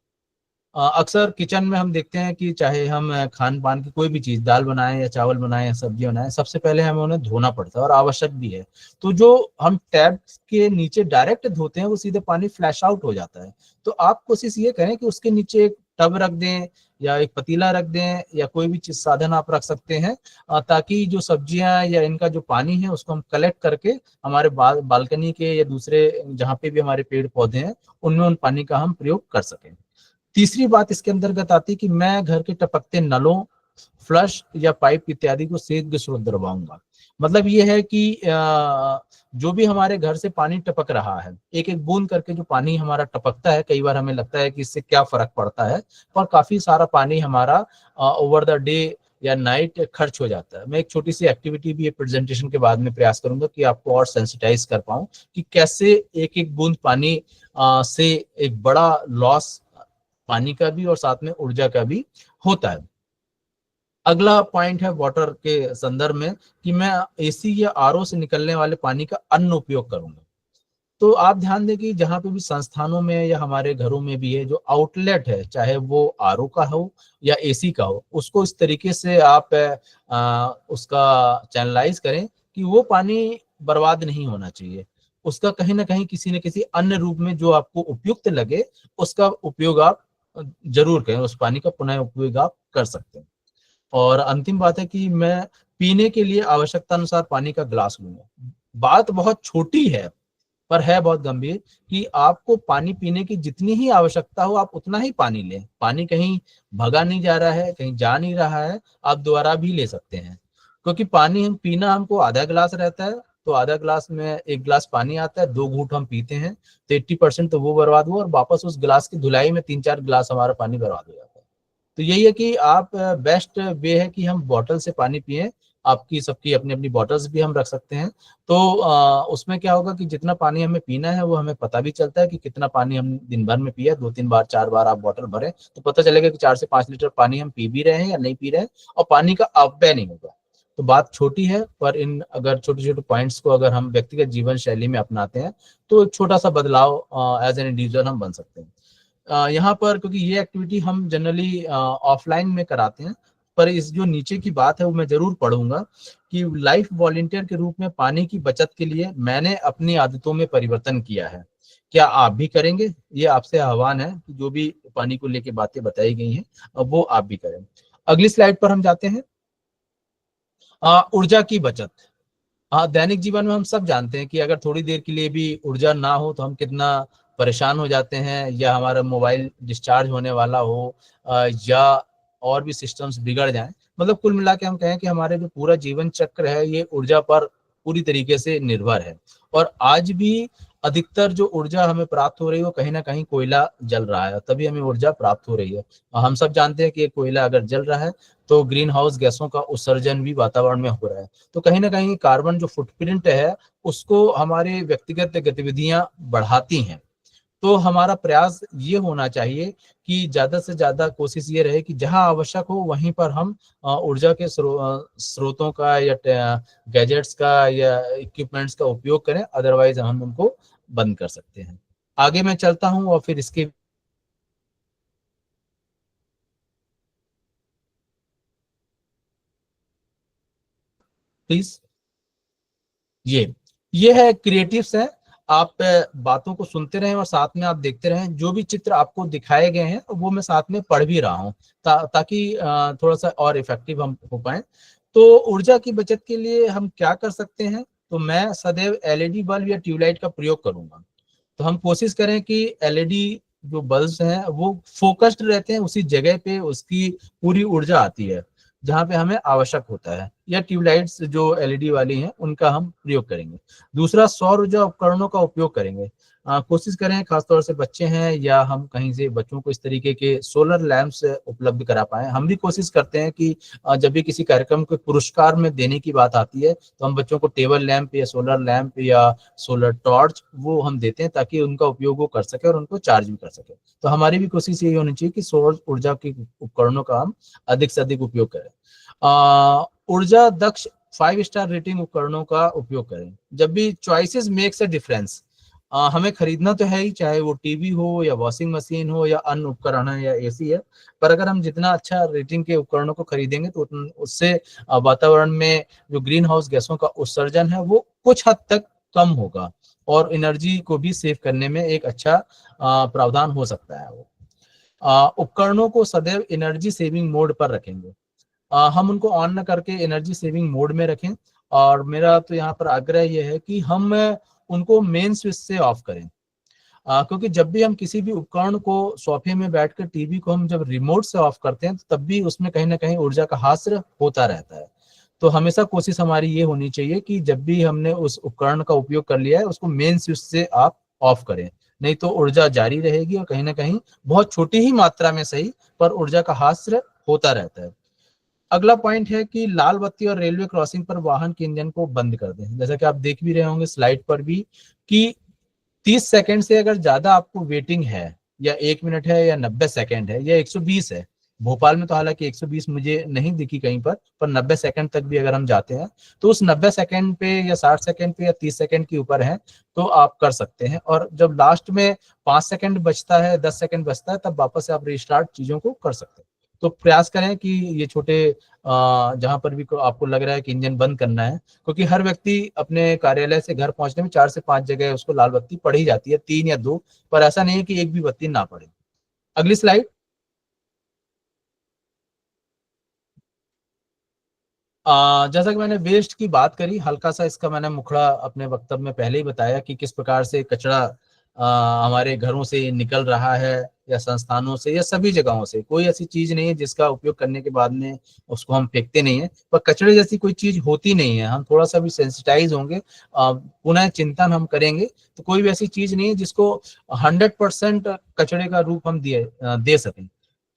अक्सर किचन में हम देखते हैं कि चाहे हम खान पान की कोई भी चीज, दाल बनाएं या चावल बनाएं या सब्जी बनाएं, सबसे पहले हमें उन्हें धोना पड़ता है, और आवश्यक भी है। तो जो हम टैप के नीचे डायरेक्ट धोते हैं वो सीधे पानी फ्लैश आउट हो जाता है। तो आप कोशिश ये करें कि उसके नीचे एक टब रख दें, या एक पतीला रख दें, या कोई भी चीज साधन आप रख सकते हैं, ताकि जो सब्जियां या इनका जो पानी है उसको हम कलेक्ट करके हमारे बालकनी के या दूसरे जहाँ पे भी हमारे पेड़ पौधे हैं उनमें उन पानी का हम प्रयोग कर सकें। तीसरी बात इसके अंतर्गत आती है कि मैं घर के टपकते नलों, फ्लश या पाइप इत्यादि को शीघ्र शुद्ध करवाऊंगा। मतलब ये है कि जो भी हमारे घर से पानी टपक रहा है, एक एक बूंद करके जो पानी हमारा टपकता है, कई बार हमें लगता है कि इससे क्या फर्क पड़ता है, पर काफी सारा पानी हमारा ओवर द डे या नाइट खर्च हो जाता है। मैं एक छोटी सी एक्टिविटी भी प्रेजेंटेशन के बाद में प्रयास करूंगा कि आपको और सेंसिटाइज कर पाऊं कि कैसे एक एक बूंद पानी से एक बड़ा लॉस पानी का भी और साथ में ऊर्जा का भी होता है। अगला पॉइंट है वाटर के संदर्भ में कि मैं एसी या आरओ से निकलने वाले पानी का अन्न उपयोग करूंगा। तो आप ध्यान दें कि जहां पे भी संस्थानों में या हमारे घरों में भी है, जो आउटलेट है, चाहे वो आरओ का हो या एसी का हो, उसको इस तरीके से आप उसका चैनलाइज करें कि वो पानी बर्बाद नहीं होना चाहिए। उसका कहीं ना कहीं किसी न किसी अन्य रूप में जो आपको उपयुक्त लगे, उसका उपयोग आप जरूर करें, उस पानी का पुनः उपयोग आप कर सकते हैं। और अंतिम बात है कि मैं पीने के लिए आवश्यकता अनुसार पानी का गिलास लूंगा। बात बहुत छोटी है, पर है बहुत गंभीर, कि आपको पानी पीने की जितनी ही आवश्यकता हो आप उतना ही पानी लें। पानी कहीं भगा नहीं जा रहा है, कहीं जा नहीं रहा है, आप दोबारा भी ले सकते हैं। क्योंकि पानी हम पीना, हमको आधा गिलास रहता है, तो आधा गिलास में एक गिलास पानी आता है, 2 घूंट हम पीते हैं, तो 80% तो वो बर्बाद हुआ, और वापस उस गिलास की धुलाई में 3-4 गिलास हमारा पानी बर्बाद हो जाता है। तो यही है कि आप बेस्ट वे है कि हम बॉटल से पानी पिए, आपकी सबकी अपनी अपनी बॉटल्स भी हम रख सकते हैं। तो उसमें क्या होगा कि जितना पानी हमें पीना है वो हमें पता भी चलता है कि कितना पानी हम दिन भर में पिया, 2-3 बार 4 बार आप बॉटल भरें तो पता चलेगा कि 4 से 5 लीटर पानी हम पी भी रहे हैं या नहीं पी रहे हैं, और पानी का अपव्यय नहीं होगा। तो बात छोटी है, पर इन अगर छोटे छोटे पॉइंट्स को अगर हम व्यक्तिगत जीवन शैली में अपनाते हैं तो एक छोटा सा बदलाव एज एन इंडिविजुअल हम बन सकते हैं। यहाँ पर क्योंकि ये एक्टिविटी हम जनरली ऑफलाइन में कराते हैं, पर इस जो नीचे की बात है वो मैं जरूर पढ़ूंगा कि लाइफ वॉलंटियर के रूप में पानी की बचत के लिए मैंने अपनी आदतों में परिवर्तन किया है। क्या आप भी करेंगे? ये आपसे आह्वान है कि जो भी पानी को लेके बातें बताई गई हैं वो आप भी करें। अगली स्लाइड पर हम जाते हैं। ऊर्जा की बचत। दैनिक जीवन में हम सब जानते हैं कि अगर थोड़ी देर के लिए भी ऊर्जा ना हो तो हम कितना परेशान हो जाते हैं, या हमारा मोबाइल डिस्चार्ज होने वाला हो, या और भी सिस्टम्स बिगड़ जाएं। मतलब कुल मिला के हम कहें कि हमारे जो पूरा जीवन चक्र है ये ऊर्जा पर पूरी तरीके से निर्भर है। और आज भी अधिकतर जो ऊर्जा हमें प्राप्त हो रही है वो कहीं ना कहीं कोयला जल रहा है, तभी हमें ऊर्जा प्राप्त हो रही है। हम सब जानते हैं कि ये कोयला अगर जल रहा है तो ग्रीन हाउस गैसों का उत्सर्जन भी वातावरण में हो रहा है। तो कहीं ना कहीं कार्बन जो फुटप्रिंट है उसको हमारे व्यक्तिगत गतिविधियां बढ़ाती हैं। तो हमारा प्रयास ये होना चाहिए कि ज्यादा से ज्यादा कोशिश ये रहे कि जहां आवश्यक हो वहीं पर हम ऊर्जा के स्रोतों का या गैजेट्स का या इक्विपमेंट्स का उपयोग करें, अदरवाइज हम उनको बंद कर सकते हैं। आगे मैं चलता हूं और फिर इसके प्लीज। ये है क्रिएटिव्स है। आप बातों को सुनते रहें और साथ में आप देखते रहें। जो भी चित्र आपको दिखाए गए हैं वो मैं साथ में पढ़ भी रहा हूँ ताकि थोड़ा सा और इफेक्टिव हम हो पाए। तो ऊर्जा की बचत के लिए हम क्या कर सकते हैं? तो मैं सदैव एलईडी बल्ब या ट्यूबलाइट का प्रयोग करूंगा। तो हम कोशिश करें कि एलईडी जो बल्ब हैं वो फोकस्ड रहते हैं, उसी जगह पे उसकी पूरी ऊर्जा आती है जहां पे हमें आवश्यक होता है, या ट्यूबलाइट्स जो एलईडी वाली हैं उनका हम प्रयोग करेंगे। दूसरा, सौर ऊर्जा उपकरणों का उपयोग करेंगे। कोशिश करें, खासतौर से बच्चे हैं या हम कहीं से बच्चों को इस तरीके के सोलर लैंप्स उपलब्ध करा पाए। हम भी कोशिश करते हैं कि जब भी किसी कार्यक्रम को पुरस्कार में देने की बात आती है तो हम बच्चों को टेबल लैंप या सोलर लैंप या सोलर टॉर्च वो हम देते हैं ताकि उनका उपयोग वो कर सके और उनको चार्ज भी कर सके। तो हमारी भी कोशिश यही होनी चाहिए कि सौर ऊर्जा के उपकरणों का हम अधिक से अधिक उपयोग करें। ऊर्जा दक्ष 5 स्टार रेटिंग उपकरणों का उपयोग करें। जब भी चॉइसेस मेक्स अ डिफरेंस, हमें खरीदना तो है ही, चाहे वो टीवी हो या वॉशिंग मशीन हो या अन्य उपकरण है या एसी है, पर अगर हम जितना अच्छा रेटिंग के उपकरणों को खरीदेंगे तो उससे वातावरण में जो ग्रीन हाउस गैसों का उत्सर्जन है वो कुछ हद तक कम होगा और एनर्जी को भी सेव करने में एक अच्छा प्रावधान हो सकता है। वो उपकरणों को सदैव एनर्जी सेविंग मोड पर रखेंगे। हम उनको ऑन न करके एनर्जी सेविंग मोड में रखें। और मेरा तो यहाँ पर आग्रह यह है कि हम उनको मेन स्विच से ऑफ करें। क्योंकि जब भी हम किसी भी उपकरण को सोफे में बैठकर टीवी को हम जब रिमोट से ऑफ करते हैं तब भी उसमें कहीं ना कहीं ऊर्जा का हास्य होता रहता है। तो हमेशा कोशिश हमारी ये होनी चाहिए कि जब भी हमने उस उपकरण का उपयोग कर लिया है उसको मेन स्विच से आप ऑफ करें, नहीं तो ऊर्जा जारी रहेगी और कहीं ना कहीं बहुत छोटी ही मात्रा में सही पर ऊर्जा का हास्य होता रहता है। अगला पॉइंट है कि लाल बत्ती और रेलवे क्रॉसिंग पर वाहन के इंजन को बंद कर दें। जैसा कि आप देख भी रहे होंगे स्लाइड पर भी कि 30 सेकंड से अगर ज्यादा आपको वेटिंग है, या 1 मिनट है या 90 सेकंड है या 120 है, भोपाल में तो हालांकि 120 मुझे नहीं दिखी कहीं पर 90 सेकंड तक भी अगर हम जाते हैं तो उस 90 सेकंड पे या 60 सेकंड पे या 30 सेकंड के ऊपर है तो आप कर सकते हैं। और जब लास्ट में 5 सेकंड बचता है, 10 सेकंड बचता है, तब वापस से आप रिस्टार्ट चीजों को कर सकते हैं। तो प्रयास करें कि ये छोटे जहां पर भी आपको लग रहा है कि इंजन बंद करना है, क्योंकि हर व्यक्ति अपने कार्यालय से घर पहुंचने में 4 से 5 जगह उसको लाल बत्ती पड़ी जाती है, 3 या 2, पर ऐसा नहीं है कि एक भी बत्ती ना पड़े। अगली स्लाइड। जैसा कि मैंने वेस्ट की बात करी, हल्का सा इसका मैंने मुखड़ा अपने वक्तव्य में पहले ही बताया कि किस प्रकार से कचरा हमारे घरों से निकल रहा है या संस्थानों से या सभी जगहों से। कोई ऐसी चीज नहीं है जिसका उपयोग करने के बाद में उसको हम फेंकते नहीं है, पर कचरे जैसी कोई चीज होती नहीं है। हम थोड़ा सा भी सेंसिटाइज होंगे, पुनः चिंतन हम करेंगे तो कोई भी ऐसी चीज नहीं है जिसको 100% कचरे का रूप हम दे सकें।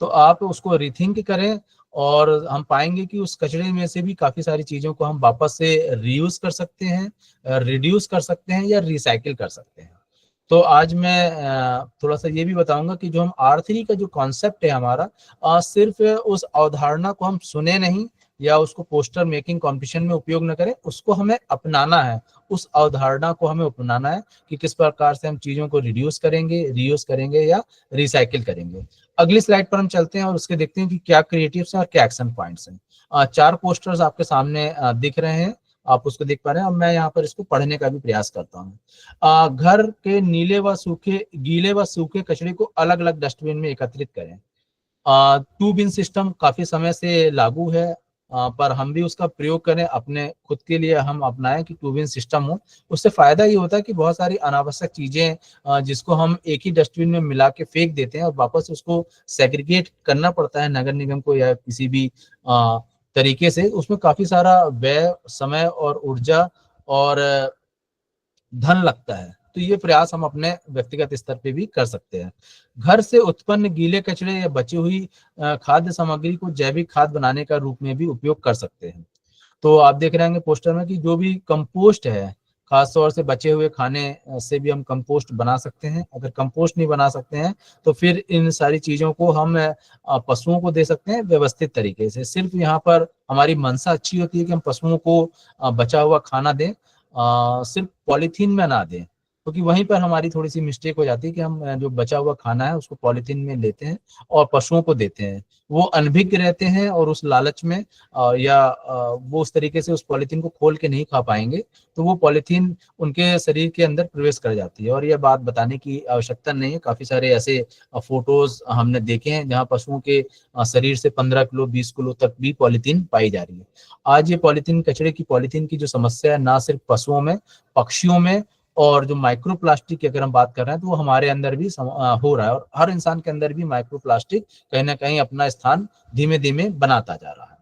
तो आप उसको रिथिंक करें और हम पाएंगे कि उस कचरे में से भी काफी सारी चीजों को हम वापस से रीयूज कर सकते हैं, रिड्यूस कर सकते हैं या रिसाइकिल कर सकते हैं। तो आज मैं थोड़ा सा ये भी बताऊंगा कि जो हम R3 का जो कॉन्सेप्ट है हमारा, सिर्फ उस अवधारणा को हम सुने नहीं या उसको पोस्टर मेकिंग कंपटीशन में उपयोग न करें, उसको हमें अपनाना है, उस अवधारणा को हमें अपनाना है कि किस प्रकार से हम चीजों को रिड्यूस करेंगे, रीयूज करेंगे या रिसाइकिल करेंगे। अगली स्लाइड पर हम चलते हैं और उसके देखते हैं कि क्या क्रिएटिव्स हैं और क्या एक्शन पॉइंट्स हैं। 4 पोस्टर्स आपके सामने दिख रहे हैं, आप उसको देख पा रहे हैं। अब मैं यहाँ पर इसको पढ़ने का भी प्रयास करता हूँ। घर के गीले व सूखे कचरे को अलग अलग डस्टबिन में एकत्रित करें। 2 बिन सिस्टम काफी समय से लागू है, पर हम भी उसका प्रयोग करें, अपने खुद के लिए हम अपनाएं कि 2 बिन सिस्टम हो। उससे फायदा ये होता है कि बहुत सारी अनावश्यक चीजें जिसको हम एक ही डस्टबिन में मिला के फेंक देते हैं और वापस उसको सेग्रीगेट करना पड़ता है नगर निगम को या किसी भी तरीके से, उसमें काफी सारा व्यय, समय और ऊर्जा और धन लगता है। तो ये प्रयास हम अपने व्यक्तिगत स्तर पे भी कर सकते हैं। घर से उत्पन्न गीले कचरे या बची हुई खाद्य सामग्री को जैविक खाद बनाने का रूप में भी उपयोग कर सकते हैं। तो आप देख रहे हैं पोस्टर में कि जो भी कंपोस्ट है, खासतौर से बचे हुए खाने से भी हम कंपोस्ट बना सकते हैं। अगर कंपोस्ट नहीं बना सकते हैं तो फिर इन सारी चीजों को हम पशुओं को दे सकते हैं व्यवस्थित तरीके से। सिर्फ यहाँ पर हमारी मंशा अच्छी होती है कि हम पशुओं को बचा हुआ खाना दें, सिर्फ पॉलीथीन में ना दें, क्योंकि वहीं पर हमारी थोड़ी सी मिस्टेक हो जाती है कि हम जो बचा हुआ खाना है उसको पॉलीथीन में लेते हैं और पशुओं को देते हैं। वो अनभिज्ञ रहते हैं और उस लालच में वो उस तरीके से उस पॉलीथीन को खोल के नहीं खा पाएंगे, तो वो पॉलीथीन उनके शरीर के अंदर प्रवेश कर जाती है। और ये बात बताने की आवश्यकता नहीं है, काफी सारे ऐसे फोटोज हमने देखे हैं जहाँ पशुओं के शरीर से 15 किलो 20 किलो तक भी पॉलीथीन पाई जा रही है। आज ये पॉलीथीन कचरे की पॉलीथीन की जो समस्या है, ना सिर्फ पशुओं में, पक्षियों में, और जो माइक्रो प्लास्टिक की अगर हम बात कर रहे हैं तो वो हमारे अंदर भी हो रहा है, और हर इंसान के अंदर भी माइक्रो प्लास्टिक कहीं ना कहीं अपना स्थान धीमे धीमे बनाता जा रहा है।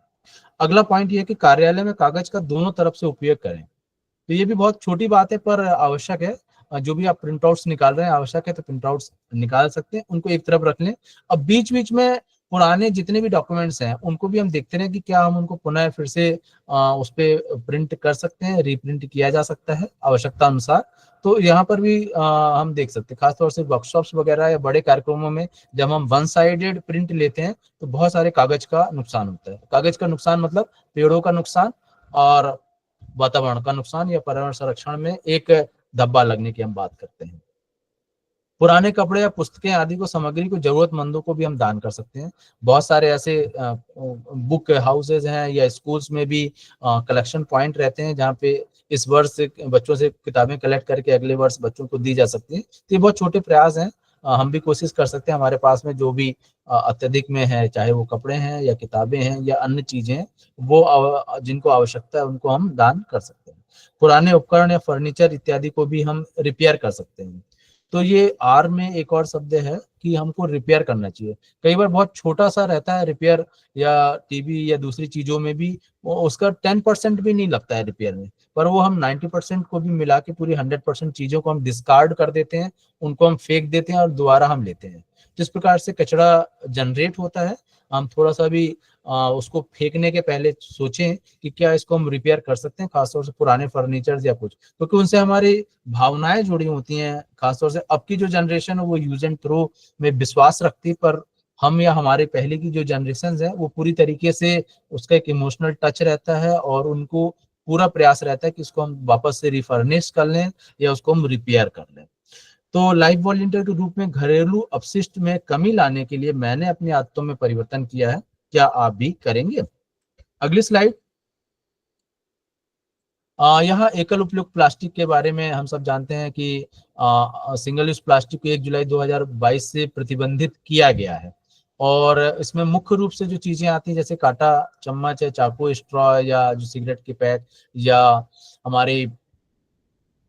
अगला पॉइंट ये है कि कार्यालय में कागज का दोनों तरफ से उपयोग करें। तो ये भी बहुत छोटी बात है पर आवश्यक है। जो भी आप प्रिंटआउट्स निकाल रहे हैं, आवश्यक है तो प्रिंटआउट्स निकाल सकते हैं, उनको एक तरफ रख लें। अब बीच बीच में पुराने जितने भी डॉक्यूमेंट्स हैं उनको भी हम देखते रहे कि क्या हम उनको पुनः फिर से उस पर प्रिंट कर सकते हैं, रीप्रिंट किया जा सकता है आवश्यकता अनुसार। तो यहाँ पर भी हम देख सकते हैं, खासतौर से वर्कशॉप्स वगैरह या बड़े कार्यक्रमों में जब हम वन साइडेड प्रिंट लेते हैं तो बहुत सारे कागज का नुकसान होता है। कागज का नुकसान मतलब पेड़ों का नुकसान और वातावरण का नुकसान या पर्यावरण संरक्षण में एक धब्बा लगने की हम बात करते हैं। पुराने कपड़े या पुस्तकें आदि को सामग्री को जरूरतमंदों को भी हम दान कर सकते हैं। बहुत सारे ऐसे बुक हाउसेज हैं या स्कूल्स में भी कलेक्शन पॉइंट रहते हैं जहाँ पे इस वर्ष से बच्चों से किताबें कलेक्ट करके अगले वर्ष बच्चों को दी जा सकती हैं। तो ये बहुत छोटे प्रयास हैं, हम भी कोशिश कर सकते हैं हमारे पास में जो भी अत्यधिक में है, चाहे वो कपड़े हैं या किताबें हैं या अन्य चीजें हैं, वो जिनको आवश्यकता है उनको हम दान कर सकते हैं। पुराने उपकरण या फर्नीचर इत्यादि को भी हम रिपेयर कर सकते हैं। तो ये आर में एक और शब्द है कि हमको रिपेयर करना चाहिए। कई बार बहुत छोटा सा रहता है रिपेयर, या टीवी या दूसरी चीजों में भी उसका 10% भी नहीं लगता है रिपेयर में, पर वो हम 90% को भी मिला के पूरी 100% चीजों को हम डिस्कार्ड कर देते हैं, उनको हम फेंक देते हैं और दोबारा हम लेते हैं। तो इस प्रकार से कचरा जनरेट होता है। हम थोड़ा सा भी उसको फेंकने के पहले सोचें कि क्या इसको हम रिपेयर कर सकते हैं, खासतौर से पुराने फर्नीचर या कुछ, क्योंकि उनसे हमारी भावनाएं जुड़ी होती हैं। खासतौर से अब की जो जनरेशन है वो यूज एंड थ्रो में विश्वास रखती है, पर हम या हमारे पहले की जो जनरेशन है वो पूरी तरीके से उसका एक इमोशनल टच रहता है और उनको पूरा प्रयास रहता है कि इसको हम वापस से रिफर्निश कर लें या उसको हम रिपेयर कर लें। तो लाइफ वॉलंटियर के रूप में घरेलू अपशिष्ट में कमी लाने के लिए मैंने अपनी आदतों में परिवर्तन किया है, क्या आप भी करेंगे? अगली स्लाइड। यहाँ एकल उपयोग प्लास्टिक के बारे में हम सब जानते हैं कि सिंगल यूज प्लास्टिक को 1 जुलाई 2022 से प्रतिबंधित किया गया है, और इसमें मुख्य रूप से जो चीजें आती हैं जैसे कांटा, चम्मच या चाकू, स्ट्रॉ या जो सिगरेट के पैक या हमारे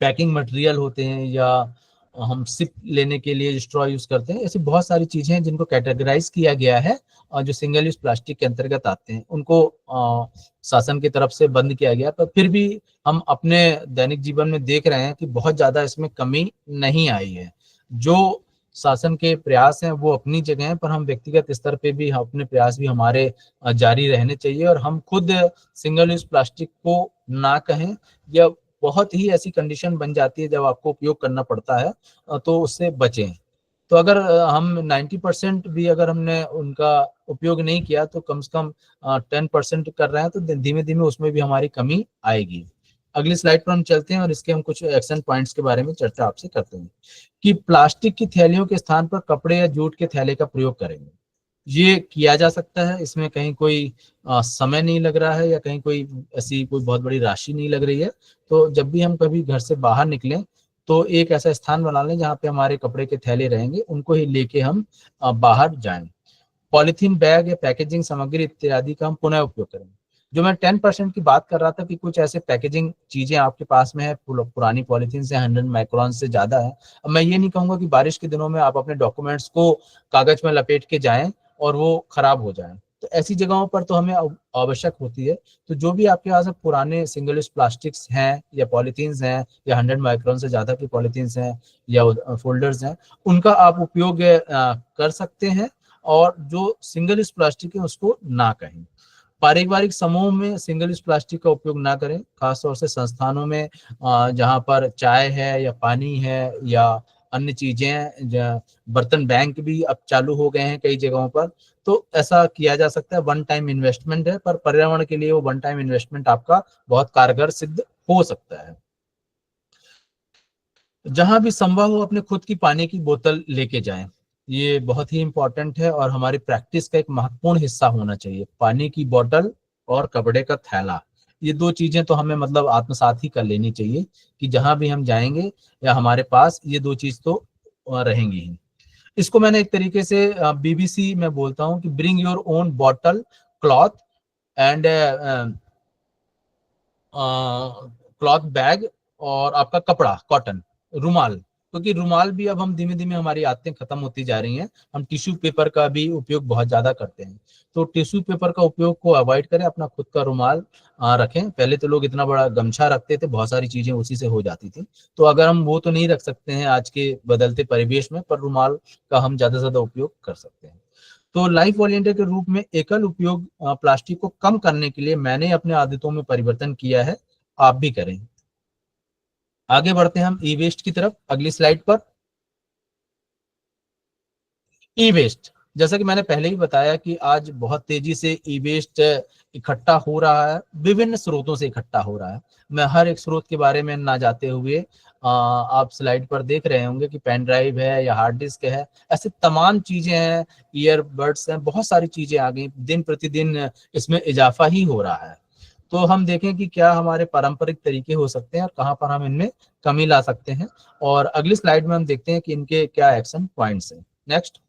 पैकिंग मटेरियल होते हैं, या हम सिप लेने के लिए स्ट्रॉ यूज करते हैं, ऐसी बहुत सारी चीजें हैं जिनको कैटेगराइज किया गया है और जो सिंगल यूज प्लास्टिक के अंतर्गत आते हैं, उनको शासन की तरफ से बंद किया गया। पर फिर भी हम अपने दैनिक जीवन में देख रहे हैं कि बहुत ज्यादा इसमें कमी नहीं आई है। जो शासन के प्रयास हैं वो अपनी जगह हैं, पर हम व्यक्तिगत स्तर पे भी अपने प्रयास भी हमारे जारी रहने चाहिए, और हम खुद सिंगल यूज प्लास्टिक को ना कहें, या बहुत ही ऐसी कंडीशन बन जाती है जब आपको उपयोग करना पड़ता है तो उससे बचें। तो अगर हम 90% भी अगर हमने उनका उपयोग नहीं किया तो कम से कम 10% कर रहे हैं, तो धीमे धीमे उसमें भी हमारी कमी आएगी। अगली स्लाइड पर हम चलते हैं और इसके हम कुछ एक्शन पॉइंट्स के बारे में चर्चा आपसे करते हैं कि प्लास्टिक की थैलियों के स्थान पर कपड़े या जूट के थैले का प्रयोग करेंगे। ये किया जा सकता है, इसमें कहीं कोई समय नहीं लग रहा है या कहीं कोई ऐसी कोई बहुत बड़ी राशि नहीं लग रही है। तो जब भी हम कभी घर से बाहर निकलें तो एक ऐसा स्थान बना लें जहाँ पे हमारे कपड़े के थैले रहेंगे, उनको ही लेके हम बाहर जाएं। पॉलीथीन बैग या पैकेजिंग सामग्री इत्यादि का हम पुनः उपयोग करें। जो मैं 10% की बात कर रहा था कि कुछ ऐसे पैकेजिंग चीजें आपके पास में है पुरानी पॉलीथीन से 100 माइक्रोन से ज्यादा है। अब मैं ये नहीं कहूंगा कि बारिश के दिनों में आप अपने डॉक्यूमेंट्स को कागज में लपेट के जाएं और वो खराब हो जाए, तो ऐसी जगहों पर तो हमें आवश्यक होती है। तो जो भी आपके पास पुराने सिंगल यूज प्लास्टिक्स हैं या पॉलीथीन्स हैं या 100 माइक्रोन से ज्यादा की पॉलीथीन्स हैं या फोल्डर्स हैं, उनका आप उपयोग कर सकते हैं, और जो सिंगल यूज प्लास्टिक है उसको ना कहें। पारिवारिक समूह में सिंगल यूज प्लास्टिक का उपयोग ना करें, खासतौर से संस्थानों में जहाँ पर चाय है या पानी है या अन्य चीजें, बर्तन बैंक भी अब चालू हो गए हैं कई जगहों पर, तो ऐसा किया जा सकता है। वन टाइम इन्वेस्टमेंट है, पर पर्यावरण के लिए वो वन टाइम इन्वेस्टमेंट आपका बहुत कारगर सिद्ध हो सकता है। जहां भी संभव हो अपने खुद की पानी की बोतल लेके जाएं, ये बहुत ही इंपॉर्टेंट है और हमारी प्रैक्टिस का एक महत्वपूर्ण हिस्सा होना चाहिए। पानी की बोतल और कपड़े का थैला, ये दो चीजें तो हमें मतलब आत्मसात ही कर लेनी चाहिए कि जहां भी हम जाएंगे या हमारे पास ये दो चीज तो रहेंगी ही। इसको मैंने एक तरीके से बीबीसी में बोलता हूँ कि bring your own bottle, cloth and cloth bag, और आपका कपड़ा कॉटन, रुमाल, क्योंकि रुमाल भी अब हम धीमे धीमे हमारी आदतें खत्म होती जा रही हैं। हम टिश्यू पेपर का भी उपयोग बहुत ज्यादा करते हैं, तो टिश्यू पेपर का उपयोग को अवॉइड करें, अपना खुद का रुमाल रखें। पहले तो लोग इतना बड़ा गमछा रखते थे, बहुत सारी चीजें उसी से हो जाती थी, तो अगर हम वो तो नहीं रख सकते हैं आज के बदलते परिवेश में, पर रुमाल का हम ज्यादा से ज्यादा उपयोग कर सकते हैं। तो लाइफ वॉलंटियर के रूप में एकल उपयोग प्लास्टिक को कम करने के लिए मैंने अपने आदतों में परिवर्तन किया है, आप भी करें। आगे बढ़ते हैं हम ई वेस्ट की तरफ, अगली स्लाइड पर। ई वेस्ट, जैसा कि मैंने पहले ही बताया कि आज बहुत तेजी से ई वेस्ट इकट्ठा हो रहा है, विभिन्न स्रोतों से इकट्ठा हो रहा है। मैं हर एक स्रोत के बारे में ना जाते हुए आप स्लाइड पर देख रहे होंगे कि पेन ड्राइव है या हार्ड डिस्क है, ऐसे तमाम चीजें हैं, ईयरबड्स हैं, बहुत सारी चीजें आ गई, दिन प्रतिदिन इसमें इजाफा ही हो रहा है। तो हम देखें कि क्या हमारे पारंपरिक तरीके हो सकते हैं और कहाँ पर हम इनमें कमी ला सकते हैं, और अगली स्लाइड में हम देखते हैं कि इनके क्या एक्शन पॉइंट्स हैं। नेक्स्ट,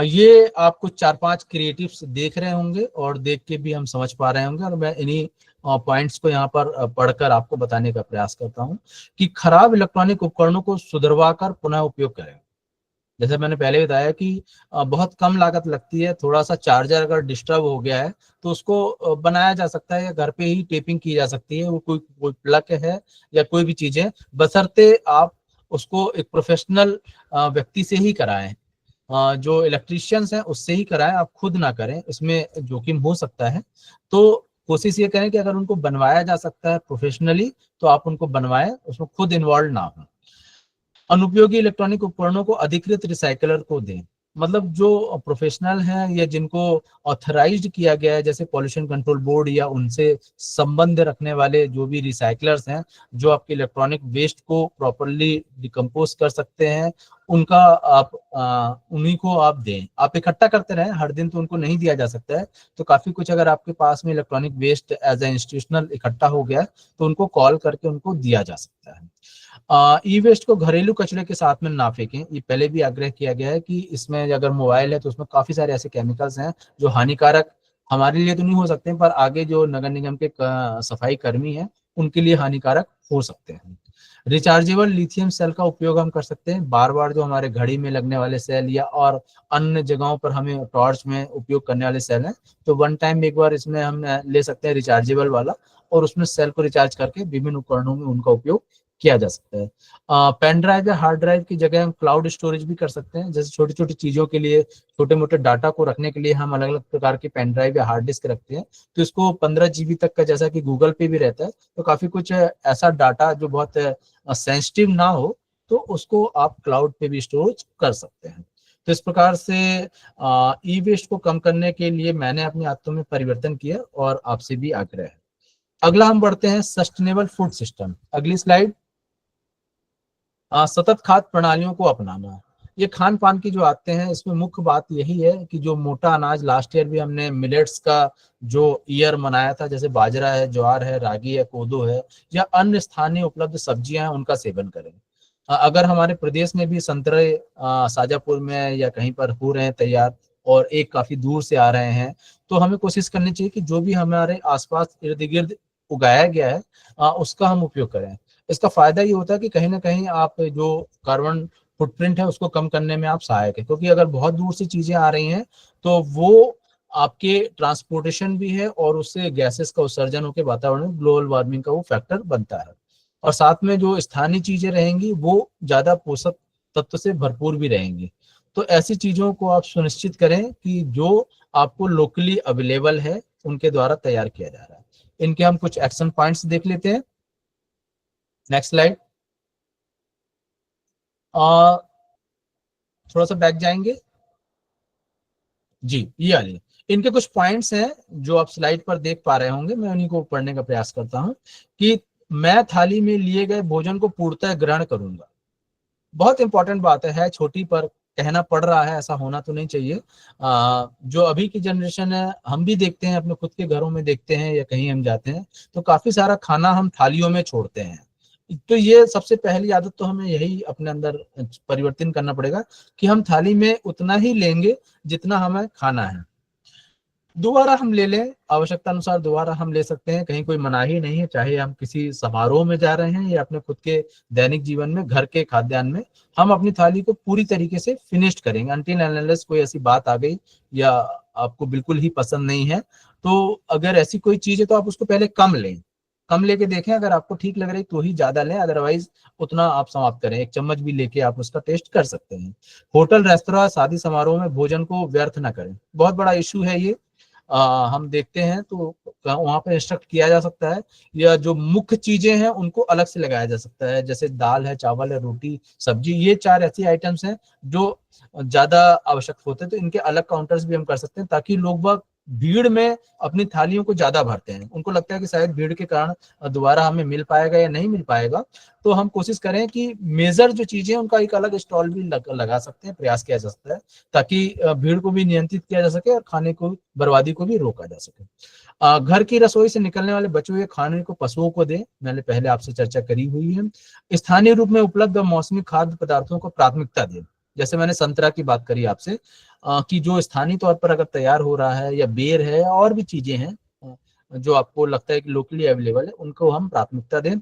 ये आप कुछ 4-5 क्रिएटिव्स देख रहे होंगे और देख के भी हम समझ पा रहे होंगे, और मैं इन्हीं पॉइंट्स को यहाँ पर पढ़कर आपको बताने का प्रयास करता हूँ कि खराब इलेक्ट्रॉनिक उपकरणों को सुधरवा कर पुनः उपयोग करें। जैसे मैंने पहले बताया कि बहुत कम लागत लगती है, थोड़ा सा चार्जर अगर डिस्टर्ब हो गया है तो उसको बनाया जा सकता है, या घर पे ही टेपिंग की जा सकती है, वो कोई प्लग है या कोई भी चीज है, बशर्ते आप उसको एक प्रोफेशनल व्यक्ति से ही कराएं। जो इलेक्ट्रीशियंस हैं उससे ही कराएं, आप खुद ना करें, इसमें जोखिम हो सकता है। तो कोशिश ये करें कि अगर उनको बनवाया जा सकता है प्रोफेशनली तो आप उनको बनवाएं, उसमें खुद इन्वॉल्व ना हो। अनुपयोगी इलेक्ट्रॉनिक उपकरणों को अधिकृत रिसाइकलर को दें, मतलब जो प्रोफेशनल हैं या जिनको ऑथराइज्ड किया गया है, जैसे पॉल्यूशन कंट्रोल बोर्ड या उनसे संबंध रखने वाले जो भी रिसाइकलर्स हैं, जो आपके इलेक्ट्रॉनिक वेस्ट को प्रॉपरली डिकम्पोज कर सकते हैं, उनका आप उन्हीं को आप दें। आप इकट्ठा करते रहें, हर दिन तो उनको नहीं दिया जा सकता है, तो काफी कुछ अगर आपके पास में electronic waste as a institutional इकट्ठा हो गया तो उनको कॉल करके उनको दिया जा सकता है। ई वेस्ट को घरेलू कचरे के साथ में ना फेंकें, ये पहले भी आग्रह किया गया है कि इसमें अगर मोबाइल है तो उसमें काफी सारे ऐसे केमिकल्स हैं जो हानिकारक हमारे लिए तो नहीं हो सकते, पर आगे जो नगर निगम के सफाई कर्मी हैं उनके लिए हानिकारक हो सकते हैं। रिचार्जेबल लिथियम सेल का उपयोग हम कर सकते हैं, बार बार जो हमारे घड़ी में लगने वाले सेल या और अन्य जगहों पर हमें टॉर्च में उपयोग करने वाले सेल हैं, तो वन टाइम एक बार इसमें हम ले सकते हैं रिचार्जेबल वाला, और उसमें सेल को रिचार्ज करके विभिन्न उपकरणों में उनका उपयोग किया जा सकता है। पेन ड्राइव या हार्ड ड्राइव की जगह हम क्लाउड स्टोरेज भी कर सकते हैं। जैसे छोटी छोटी चीजों के लिए, छोटे मोटे डाटा को रखने के लिए हम अलग अलग प्रकार के पेन ड्राइव या हार्ड डिस्क रखते हैं। तो इसको 15 GB तक का, जैसा कि गूगल पे भी रहता है, तो काफी कुछ ऐसा डाटा जो बहुत सेंसिटिव ना हो, तो उसको आप क्लाउड पे भी स्टोर कर सकते हैं। तो इस प्रकार से ई वेस्ट को कम करने के लिए मैंने अपनी आदतों में परिवर्तन किया और आपसे भी आग्रह है। अगला हम बढ़ते हैं सस्टेनेबल फूड सिस्टम। अगली स्लाइड। सतत खाद्य प्रणालियों को अपनाना। ये खान पान की जो आदतें हैं, इसमें मुख्य बात यही है कि जो मोटा अनाज, लास्ट ईयर भी हमने मिलेट्स का जो ईयर मनाया था, जैसे बाजरा है, ज्वार है, रागी है, कोदो है, या अन्य स्थानीय उपलब्ध सब्जियां हैं, उनका सेवन करें। अगर हमारे प्रदेश में भी संतरे शाजापुर में या कहीं पर हो रहे हैं तैयार, और एक काफी दूर से आ रहे हैं, तो हमें कोशिश करनी चाहिए कि जो भी हमारे आसपास इर्द गिर्द उगाया गया है, उसका हम उपयोग करें। इसका फायदा ये होता है कि कहीं ना कहीं आप जो कार्बन फुटप्रिंट है उसको कम करने में आप सहायक है, क्योंकि अगर बहुत दूर से चीजें आ रही हैं तो वो आपके ट्रांसपोर्टेशन भी है, और उससे गैसेस का उत्सर्जन होकर वातावरण में ग्लोबल वार्मिंग का वो फैक्टर बनता है। और साथ में जो स्थानीय चीजें रहेंगी वो ज्यादा पोषक तत्व से भरपूर भी रहेंगी। तो ऐसी चीजों को आप सुनिश्चित करें कि जो आपको लोकली अवेलेबल है उनके द्वारा तैयार किया जा रहा है। इनके हम कुछ एक्शन पॉइंट्स देख लेते हैं। Next slide. थोड़ा सा बैक जाएंगे जी, ये वाली। इनके कुछ पॉइंट्स हैं जो आप स्लाइड पर देख पा रहे होंगे, मैं उन्हीं को पढ़ने का प्रयास करता हूं। कि मैं थाली में लिए गए भोजन को पूर्णतः ग्रहण करूंगा। बहुत इंपॉर्टेंट बात है, छोटी पर कहना पड़ रहा है, ऐसा होना तो नहीं चाहिए। जो अभी की जनरेशन है, हम भी देखते हैं, अपने खुद के घरों में देखते हैं या कहीं हम जाते हैं तो काफी सारा खाना हम थालियों में छोड़ते हैं। तो ये सबसे पहली आदत तो हमें यही अपने अंदर परिवर्तन करना पड़ेगा कि हम थाली में उतना ही लेंगे जितना हमें खाना है। दोबारा हम ले लें, आवश्यकता अनुसार दोबारा हम ले सकते हैं, कहीं कोई मनाही नहीं है। चाहे हम किसी समारोह में जा रहे हैं या अपने खुद के दैनिक जीवन में, घर के खाद्यान्न में, हम अपनी थाली को पूरी तरीके से फिनिश्ड करेंगे। अनटिल अनलेस कोई ऐसी बात आ गई या आपको बिल्कुल ही पसंद नहीं है, तो अगर ऐसी कोई चीज है तो आप उसको पहले कम लें, कम लेके देखें, अगर आपको ठीक लग रही तो ही ज्यादा लें, अदरवाइज उतना आप समाप्त करें। एक चम्मच भी लेके आप उसका टेस्ट कर सकते हैं। होटल, रेस्तोरां, शादी समारोह में भोजन को व्यर्थ ना करें। बहुत बड़ा इशू है ये। हम देखते हैं तो वहां पे इंस्ट्रक्ट किया जा सकता है, या जो मुख्य चीजें हैं उनको अलग से लगाया जा सकता है। जैसे दाल है, चावल है, रोटी, सब्जी, ये 4 ऐसी आइटम्स हैं जो ज्यादा आवश्यक होते हैं, तो इनके अलग काउंटर्स भी हम कर सकते हैं, ताकि लोग बाग भीड़ में अपनी थालियों को ज्यादा भरते हैं। उनको लगता है कि शायद भीड़ के कारण दोबारा हमें मिल पाएगा या नहीं मिल पाएगा, तो हम कोशिश करें कि मेजर जो चीजें उनका एक अलग स्टॉल भी लगा सकते हैं, प्रयास किया जा सकता है, ताकि भीड़ को भी नियंत्रित किया जा सके और खाने को, बर्बादी को भी रोका जा सके। घर की रसोई से निकलने वाले बचे हुए खाने को पशुओं को दें, मैंने पहले आपसे चर्चा करी हुई है। स्थानीय रूप में उपलब्ध मौसमी खाद्य पदार्थों को प्राथमिकता दें। जैसे मैंने संतरा की बात करी आपसे, कि जो स्थानीय तौर पर अगर तैयार हो रहा है, या बेर है, और भी चीजें हैं जो आपको लगता है कि लोकली अवेलेबल है, उनको हम प्राथमिकता दें।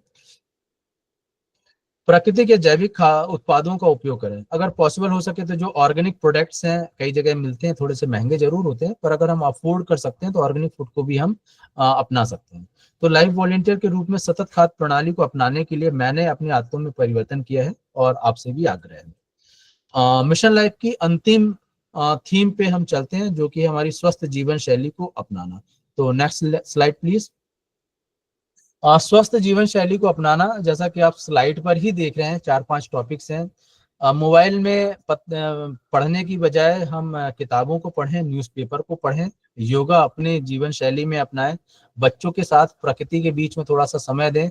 प्राकृतिक या जैविक उत्पादों का उपयोग करें। अगर पॉसिबल हो सके तो जो ऑर्गेनिक प्रोडक्ट्स हैं, कई जगह मिलते हैं, थोड़े से महंगे जरूर होते हैं, पर अगर हम अफोर्ड कर सकते हैं तो ऑर्गेनिक फूड को भी हम अपना सकते हैं। तो लाइफ वॉलंटियर के रूप में सतत खाद्य प्रणाली को अपनाने के लिए मैंने अपनी आदतों में परिवर्तन किया है और आपसे भी आग्रह है। मिशन लाइफ की अंतिम थीम पे हम चलते हैं, जो कि हमारी स्वस्थ जीवन शैली को अपनाना। तो नेक्स्ट स्लाइड प्लीज। स्वस्थ जीवन शैली को अपनाना, जैसा कि आप स्लाइड पर ही देख रहे हैं, 4-5 टॉपिक्स हैं। मोबाइल में पढ़ने की बजाय हम किताबों को पढ़ें, न्यूज़पेपर को पढ़ें, योगा अपने जीवन शैली में अपनाएं, बच्चों के साथ प्रकृति के बीच में थोड़ा सा समय दें,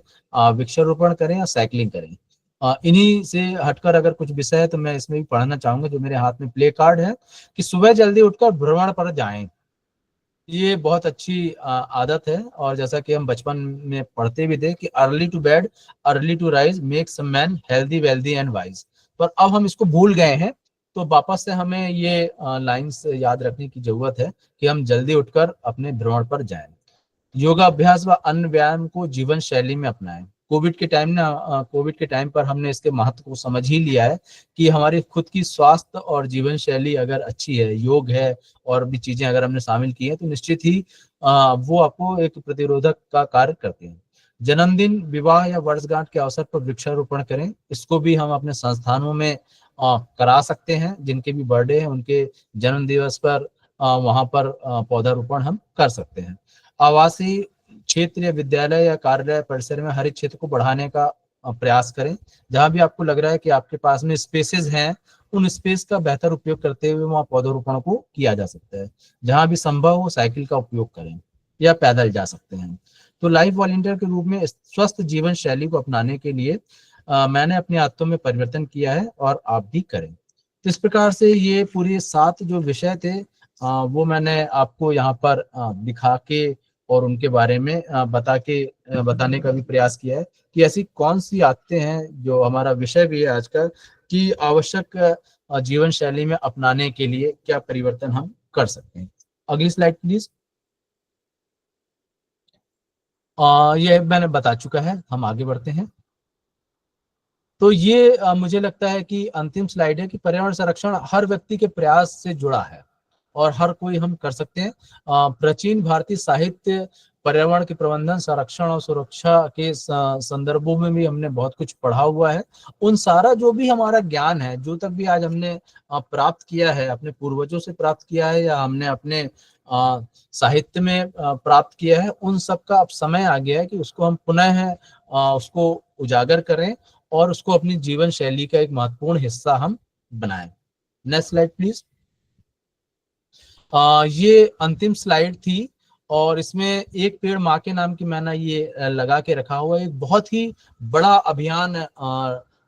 वृक्षारोपण करें या साइकिलिंग करें। इन्हीं से हटकर अगर कुछ विषय है तो मैं इसमें भी पढ़ना चाहूंगा, जो मेरे हाथ में प्ले कार्ड है, कि सुबह जल्दी उठकर भ्रमण पर जाएं। ये बहुत अच्छी आदत है, और जैसा कि हम बचपन में पढ़ते भी थे कि early to bed early to rise makes a man healthy wealthy and wise, पर अब हम इसको भूल गए हैं। तो वापस से हमें ये लाइंस याद रखने की जरूरत है कि हम जल्दी उठकर अपने भ्रमण पर जाएं। योगा अभ्यास व अन्य व्यायाम को जीवन शैली में अपनाएं। कोविड के टाइम पर हमने इसके महत्व को समझ ही लिया है कि हमारी खुद की स्वास्थ्य और जीवन शैली अगर अच्छी है, योग है, और भी चीजें अगर हमने शामिल की हैं, तो निश्चित ही वो आपको एक प्रतिरोधक का कार्य करते हैं। जन्मदिन, विवाह या वर्षगांठ के अवसर पर वृक्षारोपण करें। इसको भी हम अपने संस्थानों में करा सकते हैं। जिनके भी बर्थडे है उनके जन्म दिवस पर वहां पर पौधारोपण हम कर सकते हैं। आवासीय क्षेत्र या विद्यालय या कार्यालय परिसर में हरित क्षेत्र को बढ़ाने का प्रयास करें। जहां भी आपको लग रहा है कि आपके पास में स्पेसेस हैं, उन स्पेस का बेहतर उपयोग करते हुए वहां पौधारोपण को किया जा सकता है। जहां भी संभव हो साइकिल का उपयोग करें या पैदल जा सकते हैं। तो लाइफ वॉलंटियर के रूप में स्वस्थ जीवन शैली को अपनाने के लिए मैंने अपनी आदतों में परिवर्तन किया है और आप भी करें। तो इस प्रकार से ये पूरे 7 जो विषय थे वो मैंने आपको यहाँ पर दिखा के और उनके बारे में बताने का भी प्रयास किया है कि ऐसी कौन सी आदतें हैं जो हमारा विषय भी है आज का, कि आवश्यक जीवन शैली में अपनाने के लिए क्या परिवर्तन हम कर सकते हैं। अगली स्लाइड प्लीज। ये मैंने बता चुका है, हम आगे बढ़ते हैं। तो ये मुझे लगता है कि अंतिम स्लाइड है कि पर्यावरण संरक्षण हर व्यक्ति के प्रयास से जुड़ा है और हर कोई हम कर सकते हैं। प्राचीन भारतीय साहित्य पर्यावरण के प्रबंधन, संरक्षण और सुरक्षा के संदर्भों में भी हमने बहुत कुछ पढ़ा हुआ है। उन सारा जो भी हमारा ज्ञान है, जो तक भी आज हमने प्राप्त किया है, अपने पूर्वजों से प्राप्त किया है या हमने अपने साहित्य में प्राप्त किया है, उन सब का अब समय आ गया है कि उसको हम पुनः उसको उजागर करें और उसको अपनी जीवन शैली का एक महत्वपूर्ण हिस्सा हम बनाएं। Next slide please. ये अंतिम स्लाइड थी और इसमें एक पेड़ माँ के नाम की मैंने ये लगा के रखा हुआ है। एक बहुत ही बड़ा अभियान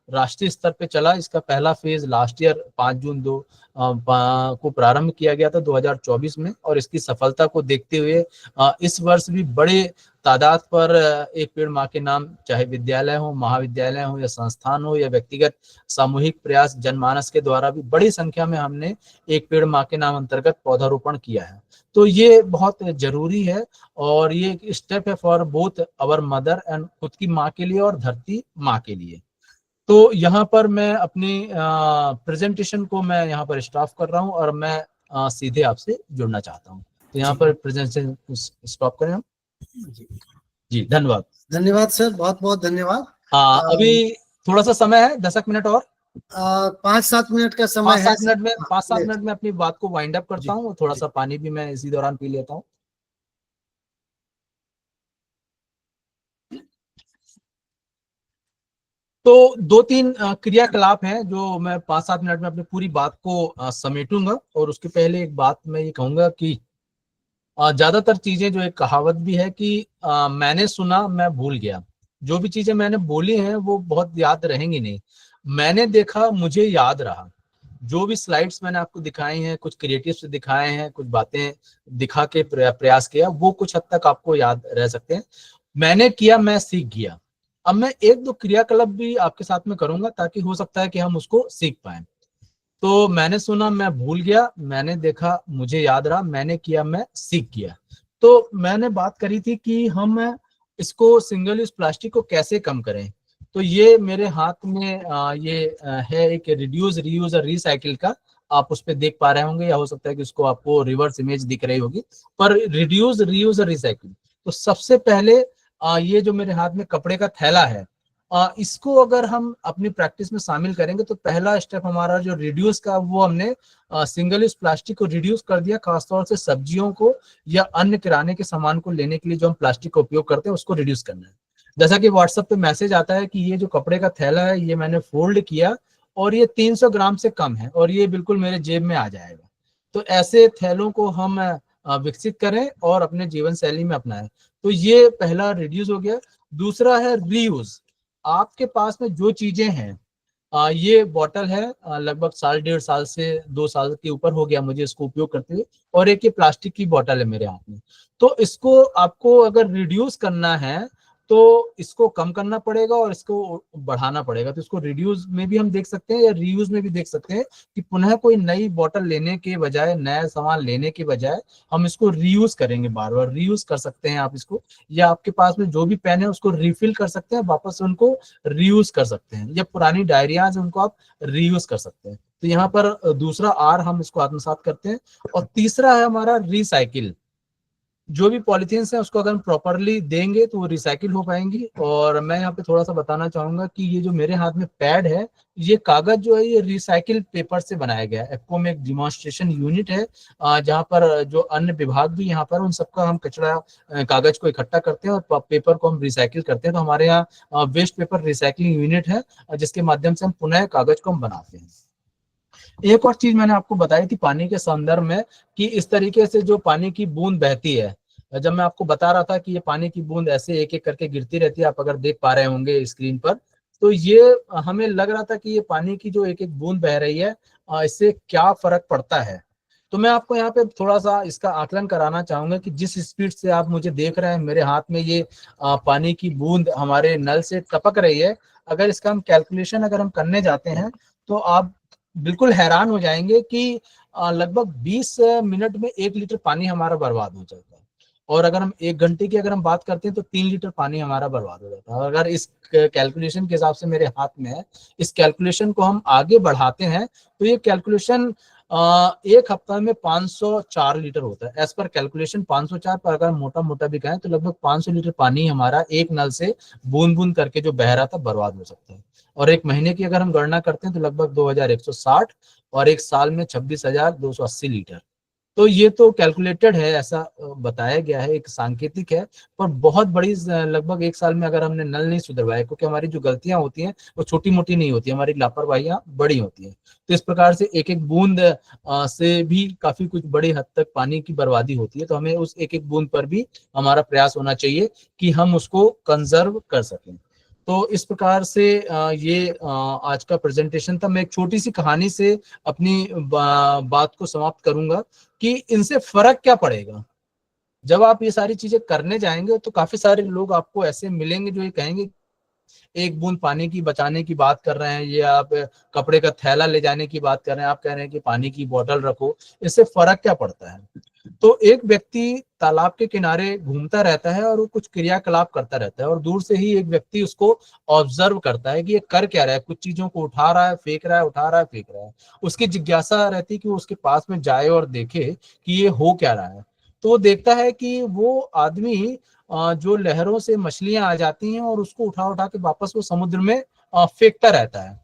राष्ट्रीय स्तर पे चला। इसका पहला फेज लास्ट ईयर 5 जून को प्रारंभ किया गया था 2024 में, और इसकी सफलता को देखते हुए इस वर्ष भी बड़े तादाद पर एक पेड़ माँ के नाम, चाहे विद्यालय हो, महाविद्यालय हो या संस्थान हो या व्यक्तिगत सामूहिक प्रयास जनमानस के द्वारा भी बड़ी संख्या में हमने एक पेड़ माँ के नाम अंतर्गत पौधारोपण किया है। तो ये बहुत जरूरी है और ये एक स्टेप है for both our mother and, खुद की माँ के लिए और धरती माँ के लिए। तो यहाँ पर मैं अपनी प्रेजेंटेशन को मैं यहाँ पर स्टॉप कर रहा हूँ और मैं सीधे आपसे जुड़ना चाहता हूँ। तो यहाँ पर प्रेजेंटेशन स्टॉप करें हम। जी धन्यवाद। धन्यवाद सर, बहुत बहुत धन्यवाद। अभी थोड़ा सा समय है, 10 मिनट और 5-7 मिनट का समय है। 5-7 मिनट में अपनी बात को वाइंड अप करता हूँ। थोड़ा सा पानी भी मैं इसी दौरान पी लेता हूँ। तो 2-3 क्रियाकलाप हैं जो मैं 5-7 मिनट में अपनी पूरी बात को समेटूंगा। और उसके पहले एक बात मैं ये कहूंगा कि ज्यादातर चीजें, जो एक कहावत भी है कि मैंने सुना मैं भूल गया। जो भी चीजें मैंने बोली हैं वो बहुत याद रहेंगी नहीं, मैंने देखा मुझे याद रहा। जो भी स्लाइड्स मैंने आपको दिखाई हैं, कुछ क्रिएटिव से दिखाए हैं, कुछ बातें दिखा के प्रयास किया, वो कुछ हद तक आपको याद रह सकते हैं। मैंने किया, मैं सीख गया। अब मैं 1-2 क्रियाकलाप भी आपके साथ में करूंगा ताकि हो सकता है कि हम उसको सीख पाए। तो मैंने सुना मैं भूल गया, मैंने देखा मुझे याद रहा, मैंने किया मैं सीख गया। तो मैंने बात करी थी कि हम इसको सिंगल यूज प्लास्टिक को कैसे कम करें। तो ये मेरे हाथ में ये है एक रिड्यूस, रीयूज और रिसाइकिल का। आप उस पर देख पा रहे होंगे या हो सकता है कि उसको आपको रिवर्स इमेज दिख रही होगी, पर रिड्यूस, रीयूज और रिसाइकिल। तो सबसे पहले ये जो मेरे हाथ में कपड़े का थैला है, इसको अगर हम अपनी प्रैक्टिस में शामिल करेंगे तो पहला स्टेप हमारा जो रिड्यूस का, वो हमने सिंगल यूज प्लास्टिक को रिड्यूस कर दिया। खासतौर से सब्जियों को या अन्य किराने के सामान को लेने के लिए जो हम प्लास्टिक का उपयोग करते हैं उसको रिड्यूस करना है। जैसा कि व्हाट्सएप पे मैसेज आता है कि ये जो कपड़े का थैला है ये मैंने फोल्ड किया और ये 300 ग्राम से कम है और ये बिल्कुल मेरे जेब में आ जाएगा। तो ऐसे थैलों को हम विकसित करें और अपने जीवन शैली में अपनाएं। तो ये पहला रिड्यूस हो गया। दूसरा है रीयूज। आपके पास में जो चीजें हैं, ये बॉटल है, लगभग 1.5 से 2 साल के ऊपर हो गया मुझे इसको उपयोग करते हुए, और एक ये प्लास्टिक की बॉटल है मेरे हाथ में। तो इसको आपको अगर रिड्यूस करना है तो इसको कम करना पड़ेगा और इसको बढ़ाना पड़ेगा। तो इसको रिड्यूस में भी हम देख सकते हैं या रीयूज में भी देख सकते हैं कि पुनः कोई नई बॉटल लेने के बजाय, नया सामान लेने के बजाय हम इसको रीयूज करेंगे, बार बार रीयूज कर सकते हैं आप इसको। या आपके पास में जो भी पेन है उसको रिफिल कर सकते हैं, वापस उनको रीयूज कर सकते हैं, या पुरानी डायरियाज उनको आप रीयूज कर सकते हैं। तो यहाँ पर दूसरा आर हम इसको आत्मसात करते हैं। और तीसरा है हमारा रिसाइकिल। जो भी पॉलिथीन्स हैं उसको अगर हम प्रॉपरली देंगे तो वो रिसाइकिल हो पाएंगी। और मैं यहाँ पे थोड़ा सा बताना चाहूंगा कि ये जो मेरे हाथ में पैड है, ये कागज जो है ये रिसाइकिल पेपर से बनाया गया है। एप्को में एक डिमॉन्स्ट्रेशन यूनिट है जहाँ पर जो अन्य विभाग भी यहाँ पर उन सबका हम कचरा कागज को इकट्ठा करते हैं और पेपर को हम रिसाइकिल करते हैं। तो हमारे यहाँ वेस्ट पेपर रिसाइकलिंग यूनिट है जिसके माध्यम से हम पुनः कागज को हम बनाते हैं। एक और चीज मैंने आपको बताई थी पानी के संदर्भ में कि इस तरीके से जो पानी की बूंद बहती है, जब मैं आपको बता रहा था कि ये पानी की बूंद ऐसे एक एक करके गिरती रहती है, आप अगर देख पा रहे होंगे स्क्रीन पर, तो ये हमें लग रहा था कि ये पानी की जो एक एक बूंद बह रही है इससे क्या फर्क पड़ता है। तो मैं आपको यहाँ पे थोड़ा सा इसका आकलन कराना चाहूंगा कि जिस स्पीड से आप मुझे देख रहे हैं, मेरे हाथ में ये पानी की बूंद हमारे नल से टपक रही है, अगर इसका हम कैलकुलेशन अगर हम करने जाते हैं तो आप बिल्कुल हैरान हो जाएंगे कि लगभग 20 मिनट में 1 लीटर पानी हमारा बर्बाद हो जाता है। और अगर हम 1 घंटे की अगर हम बात करते हैं तो 3 लीटर पानी हमारा बर्बाद हो जाता है। अगर इस कैलकुलेशन के हिसाब से मेरे हाथ में है, इस कैलकुलेशन को हम आगे बढ़ाते हैं तो ये कैलकुलेशन एक हफ्ता में 504 लीटर होता है। एज पर कैलकुलेशन 504, पर अगर मोटा मोटा भी कहें तो लगभग 500 लीटर पानी हमारा एक नल से बूंद बूंद करके जो बह रहा था बर्बाद हो सकता है। और एक महीने की अगर हम गणना करते हैं तो लगभग 2160, और एक साल में 26,280 लीटर। तो ये तो कैलकुलेटेड है, ऐसा बताया गया है, एक सांकेतिक है। पर बहुत बड़ी लगभग एक साल में अगर हमने नल नहीं सुधरवाए, क्योंकि हमारी जो गलतियां होती हैं वो छोटी मोटी नहीं होती, हमारी लापरवाहियां बड़ी होती हैं। तो इस प्रकार से एक एक बूंद से भी काफी कुछ बड़ी हद तक पानी की बर्बादी होती है। तो हमें उस एक एक बूंद पर भी हमारा प्रयास होना चाहिए कि हम उसको कंजर्व कर सकें। तो इस प्रकार से ये आज का प्रेजेंटेशन था। मैं एक छोटी सी कहानी से अपनी बात को समाप्त करूंगा कि इनसे फर्क क्या पड़ेगा। जब आप ये सारी चीजें करने जाएंगे तो काफी सारे लोग आपको ऐसे मिलेंगे जो ये कहेंगे एक बूंद पानी की बचाने की बात कर रहे हैं, ये आप कपड़े का थैला ले जाने की बात कर रहे हैं, आप कह रहे हैं कि पानी की बोतल रखो, इससे फर्क क्या पड़ता है। तो एक व्यक्ति तालाब के किनारे घूमता रहता है और वो कुछ क्रियाकलाप करता रहता है, और दूर से ही एक व्यक्ति उसको ऑब्जर्व करता है कि ये कर क्या रहा है, कुछ चीजों को उठा रहा है, फेंक रहा है, उठा रहा है, फेंक रहा है। उसकी जिज्ञासा रहती है कि वो उसके पास में जाए और देखे कि ये हो क्या रहा है। तो वो देखता है कि वो आदमी जो लहरों से मछलियां आ जाती हैं और उसको उठा उठा के वापस वो समुद्र में फेंकता रहता है।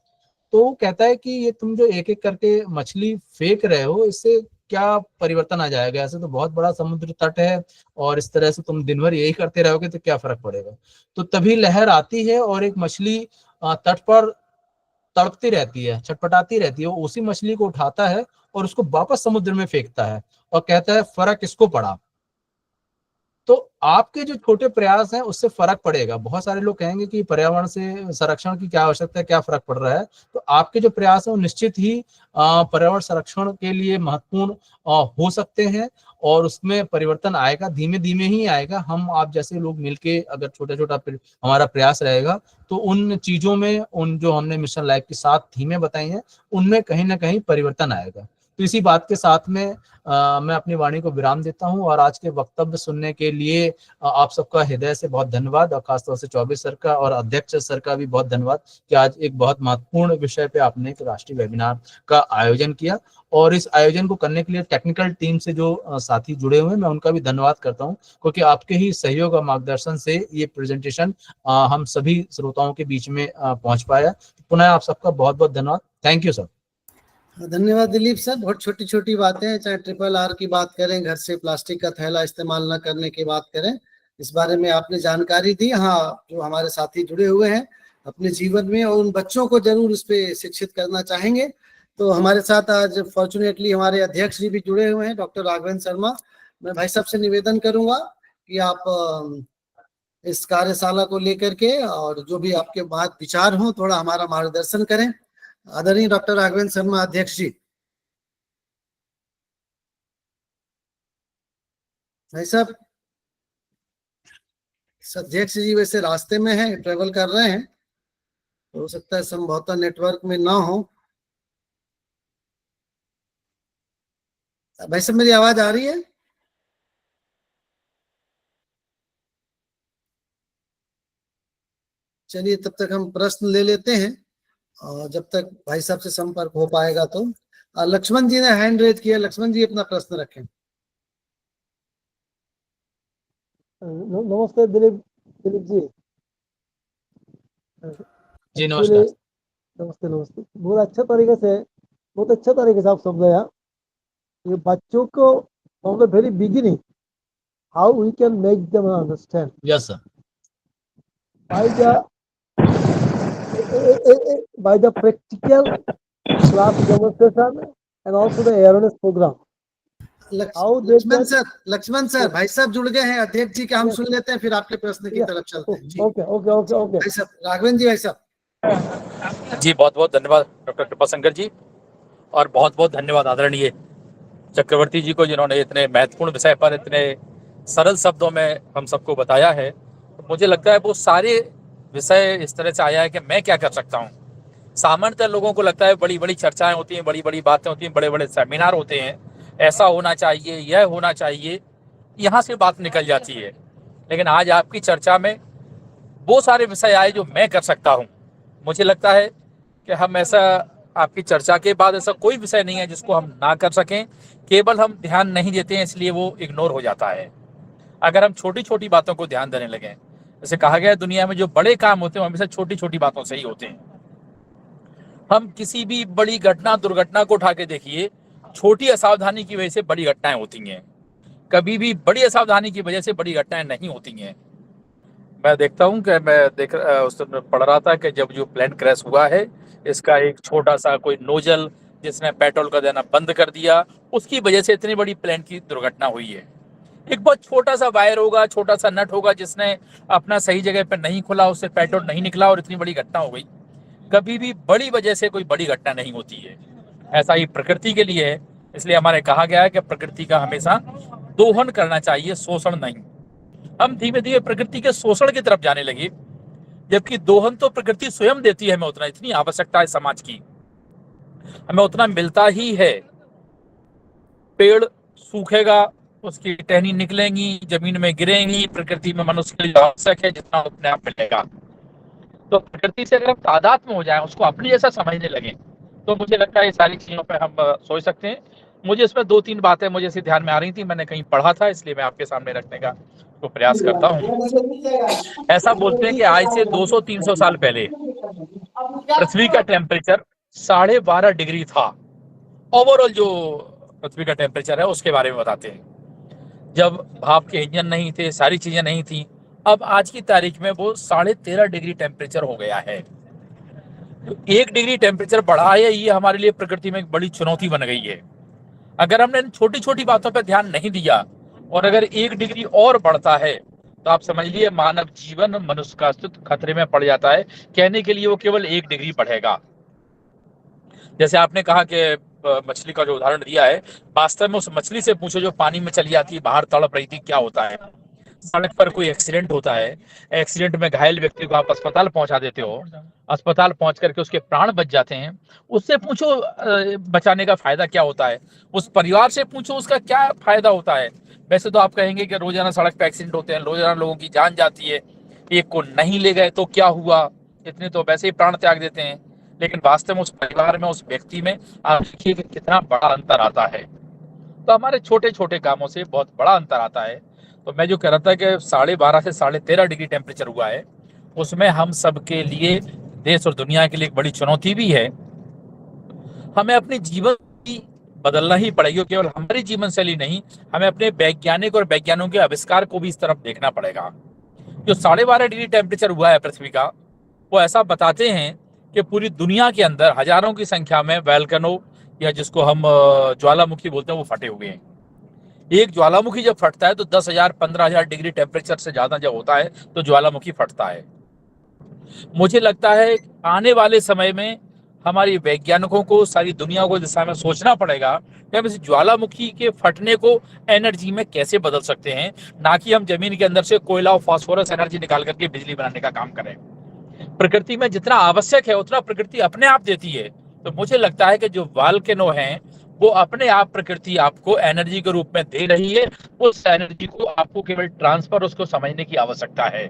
तो वो कहता है कि ये तुम जो एक एक करके मछली फेंक रहे हो, इससे क्या परिवर्तन आ जाएगा, ऐसे तो बहुत बड़ा समुद्र तट है और इस तरह से तुम दिन भर यही करते रहोगे तो क्या फर्क पड़ेगा। तो तभी लहर आती है और एक मछली तट पर तड़पती रहती है, छटपटाती रहती है, वो उसी मछली को उठाता है और उसको वापस समुद्र में फेंकता है और कहता है फर्क किसको पड़ा। तो आपके जो छोटे प्रयास हैं उससे फर्क पड़ेगा। बहुत सारे लोग कहेंगे कि पर्यावरण से संरक्षण की क्या आवश्यकता है, क्या फर्क पड़ रहा है। तो आपके जो प्रयास हैं वो निश्चित ही पर्यावरण संरक्षण के लिए महत्वपूर्ण हो सकते हैं, और उसमें परिवर्तन आएगा, धीमे धीमे ही आएगा। हम आप जैसे लोग मिलके अगर छोटा छोटा हमारा प्रयास रहेगा तो उन चीजों में, उन जो हमने मिशन लाइफ की 7 थीमें बताई हैं, उनमें कहीं ना कहीं परिवर्तन आएगा। तो इसी बात के साथ में मैं अपनी वाणी को विराम देता हूं, और आज के वक्तव्य सुनने के लिए आप सबका हृदय से बहुत धन्यवाद, और खासतौर से चौबे सर का और अध्यक्ष सर का भी बहुत धन्यवाद कि आज एक बहुत महत्वपूर्ण विषय पे आपने एक राष्ट्रीय वेबिनार का आयोजन किया। और इस आयोजन को करने के लिए टेक्निकल टीम से जो साथी जुड़े हुए हैं, मैं उनका भी धन्यवाद करता हूं, क्योंकि आपके ही सहयोग और मार्गदर्शन से ये प्रेजेंटेशन हम सभी श्रोताओं के बीच में पहुंच पाया। पुनः आप सबका बहुत बहुत धन्यवाद। Thank you sir. धन्यवाद दिलीप सर। बहुत छोटी छोटी बातें, चाहे ट्रिपल आर की बात करें, घर से प्लास्टिक का थैला इस्तेमाल न करने की बात करें, इस बारे में आपने जानकारी दी। हाँ, जो हमारे साथी जुड़े हुए हैं अपने जीवन में और उन बच्चों को जरूर उस पर शिक्षित करना चाहेंगे। तो हमारे साथ आज फॉर्चुनेटली हमारे अध्यक्ष जी भी जुड़े हुए हैं, डॉक्टर राघवेंद्र शर्मा। मैं भाई साहब से निवेदन करूंगा कि आप इस कार्यशाला को लेकर के और जो भी आपके बात विचार हो थोड़ा हमारा मार्गदर्शन करें। आदरणीय डॉक्टर राघवेंद्र शर्मा अध्यक्ष जी। भाई साहब, अध्यक्ष जी वैसे रास्ते में हैं, ट्रेवल कर रहे हैं, तो हो सकता है संभवतः नेटवर्क में ना हो। भाई साहब, मेरी आवाज आ रही है? चलिए, तब तक हम प्रश्न ले लेते हैं, और जब तक भाई साहब से संपर्क हो पाएगा तो। लक्ष्मण जी ने हैंड रेज किया, लक्ष्मण जी अपना प्रश्न रखें। नमस्ते दिलीप दिलीप जी। जी एक्चुअली नमस्कार। नमस्ते नमस्ते, बहुत अच्छा तरीके से आप समझाया। ये बच्चों को from the very beginning how we can make them understand yes sir. By the by the practical class demonstration and also the awareness program. How they Laxman can sir, Laxman sir, भाई साहब जुड़ गए हैं, अध्यक्ष जी का हम Yes. सुन लेते हैं, फिर आपके प्रश्न की Yeah. तरफ चलते हैं। जी Okay. भाई साहब, राघवेंद्र जी भाई साहब। जी बहुत बहुत धन्यवाद डॉक्टर कृपाशंकर जी, और बहुत बहुत धन्यवाद आदरणीय चक्रवर्ती जी को, जिन्होंने इतने महत्वपूर्ण विषय पर इतने सरल शब्दों में हम सबको बताया है। मुझे लगता है वो सारे विषय इस तरह से आया है कि मैं क्या कर सकता हूँ। सामान्यतः लोगों को लगता है बड़ी बड़ी चर्चाएं होती हैं, बड़ी बड़ी बातें होती हैं, बड़े बड़े सेमिनार होते हैं, ऐसा होना चाहिए, यह होना चाहिए, यहाँ से बात निकल जाती है। लेकिन आज आपकी चर्चा में वो सारे विषय आए जो मैं कर सकता हूँ। मुझे लगता है कि हम ऐसा, आपकी चर्चा के बाद ऐसा कोई विषय नहीं है जिसको हम ना कर सकें, केवल हम ध्यान नहीं देते हैं इसलिए वो इग्नोर हो जाता है। अगर हम छोटी छोटी बातों को ध्यान देने लगें, जैसे कहा गया है दुनिया में जो बड़े काम होते हैं वो हमेशा छोटी छोटी बातों से ही होते हैं। हम किसी भी बड़ी घटना दुर्घटना को उठा के देखिए, छोटी असावधानी की वजह से बड़ी घटनाएं होती हैं, कभी भी बड़ी असावधानी की वजह से बड़ी घटनाएं नहीं होती हैं। मैं देखता हूँ कि उस दिन पढ़ रहा था कि जब जो प्लेन क्रैश हुआ है, इसका एक छोटा सा कोई नोजल जिसने पेट्रोल का देना बंद कर दिया, उसकी वजह से इतनी बड़ी प्लेन की दुर्घटना हुई है। एक बहुत छोटा सा वायर होगा, छोटा सा नट होगा जिसने अपना सही जगह पर नहीं खुला, उससे पेट्रोल नहीं निकला और इतनी बड़ी घटना हो गई। कभी भी बड़ी वजह से कोई बड़ी घटना नहीं होती है। ऐसा ही प्रकृति के लिए है, इसलिए हमारे कहा गया है कि प्रकृति का हमेशा दोहन करना चाहिए, शोषण नहीं। हम धीमे धीमे प्रकृति के शोषण की तरफ जाने लगे, जबकि दोहन तो प्रकृति स्वयं देती है हमें। उतना, इतनी आवश्यकता है समाज की, हमें उतना मिलता ही है। पेड़ सूखेगा, उसकी टहनी निकलेंगी, जमीन में गिरेंगी, प्रकृति में मनुष्य के लिए आवश्यक है जितना अपने आप मिलेगा। तो प्रकृति से अगर हम तादाद में हो जाए, उसको अपनी जैसा समझने लगे, तो मुझे लगता है ये सारी चीजों पे हम सोच सकते हैं। मुझे इसमें 2-3 बातें मुझे इसी ध्यान में आ रही थी, मैंने कहीं पढ़ा था, इसलिए मैं आपके सामने रखने का तो प्रयास करता हूँ। ऐसा बोलते हैं कि आज से 200-300 साल पहले पृथ्वी का टेम्परेचर 12.5 डिग्री था। ओवरऑल जो पृथ्वी का टेम्परेचर है उसके बारे में बताते हैं। जब भाप के इंजन नहीं थे, सारी चीजें नहीं थी, अब आज की तारीख में वो 13.5 डिग्री टेम्परेचर हो गया है। तो 1 डिग्री टेम्परेचर बढ़ा है, ये हमारे लिए प्रकृति में एक बड़ी चुनौती बन गई है। अगर हमने इन छोटी छोटी बातों पर ध्यान नहीं दिया और अगर 1 डिग्री और बढ़ता है, तो आप समझ लीजिए मानव जीवन, मनुष्य का अस्तित्व खतरे में पड़ जाता है। कहने के लिए वो केवल 1 डिग्री बढ़ेगा। जैसे आपने कहा कि मछली का जो उदाहरण दिया है, वास्तव में उस मछली से पूछो जो पानी में चली जाती है, बाहर तड़प रही थी, क्या होता है। सड़क पर कोई एक्सीडेंट होता है, एक्सीडेंट में घायल व्यक्ति को आप अस्पताल पहुंचा देते हो, अस्पताल पहुंच करके उसके प्राण बच जाते हैं, उससे पूछो बचाने का फायदा क्या होता है। उस परिवार से पूछो उसका क्या फायदा होता है। वैसे तो आप कहेंगे कि रोजाना सड़क पर एक्सीडेंट होते हैं, रोजाना लोगों की जान जाती है, एक को नहीं ले गए तो क्या हुआ, इतने तो वैसे ही प्राण त्याग देते हैं। लेकिन वास्तव में उस परिवार में, उस व्यक्ति में आप देखिए कि कितना बड़ा अंतर आता है। तो हमारे छोटे छोटे कामों से बहुत बड़ा अंतर आता है। तो मैं जो कह रहा था कि 12.5 से 13.5 डिग्री टेम्परेचर हुआ है, उसमें हम सबके लिए, देश और दुनिया के लिए एक बड़ी चुनौती भी है। हमें अपने जीवन की बदलना ही पड़ेगी, केवल हमारी जीवन शैली नहीं, हमें अपने वैज्ञानिक और वैज्ञानिकों के आविष्कार को भी इस तरफ देखना पड़ेगा। जो 12.5 डिग्री टेम्परेचर हुआ है पृथ्वी का, वो ऐसा बताते हैं कि पूरी दुनिया के अंदर हजारों की संख्या में वैल्केनो, या जिसको हम ज्वालामुखी बोलते हैं, वो फटे हुए हैं। एक ज्वालामुखी जब फटता है तो 10,000 15,000 डिग्री टेम्परेचर से ज्यादा जब होता है तो ज्वालामुखी फटता है। मुझे लगता है आने वाले समय में हमारी वैज्ञानिकों को, सारी दुनिया को दिशा में सोचना पड़ेगा कि हम इस ज्वालामुखी के फटने को एनर्जी में कैसे बदल सकते हैं, ना कि हम जमीन के अंदर से कोयला और फास्फोरस एनर्जी निकाल करके बिजली बनाने का काम करें। प्रकृति में जितना आवश्यक है उतना प्रकृति अपने आप देती है। तो मुझे लगता है कि जो वॉल्केनो हैं, वो अपने आप प्रकृति आपको एनर्जी के रूप में दे रही है। उस एनर्जी को आपको केवल ट्रांसफर, उसको समझने की आवश्यकता है।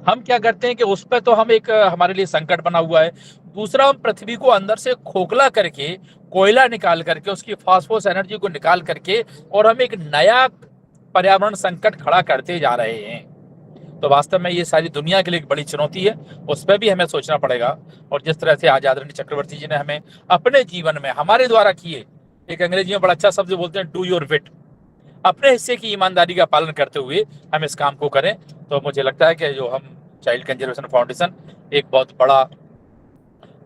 हम क्या करते हैं कि उस पर तो हम एक, हमारे लिए संकट बना हुआ है। दूसरा, हम पृथ्वी को अंदर से खोखला करके, कोयला निकाल करके, उसकी फास्फोरस एनर्जी को निकाल करके, और हम एक नया पर्यावरण संकट खड़ा करते जा रहे हैं। तो वास्तव में ये सारी दुनिया के लिए एक बड़ी चुनौती है, उस पर भी हमें सोचना पड़ेगा। और जिस तरह से आज आदरणीय चक्रवर्ती जी ने हमें अपने जीवन में हमारे द्वारा किए, एक अंग्रेजी में बड़ा अच्छा शब्द बोलते हैं, डू योर विट, अपने हिस्से की ईमानदारी का पालन करते हुए हम इस काम को करें। तो मुझे लगता है कि जो हम चाइल्ड कंजर्वेशन फाउंडेशन एक बहुत बड़ा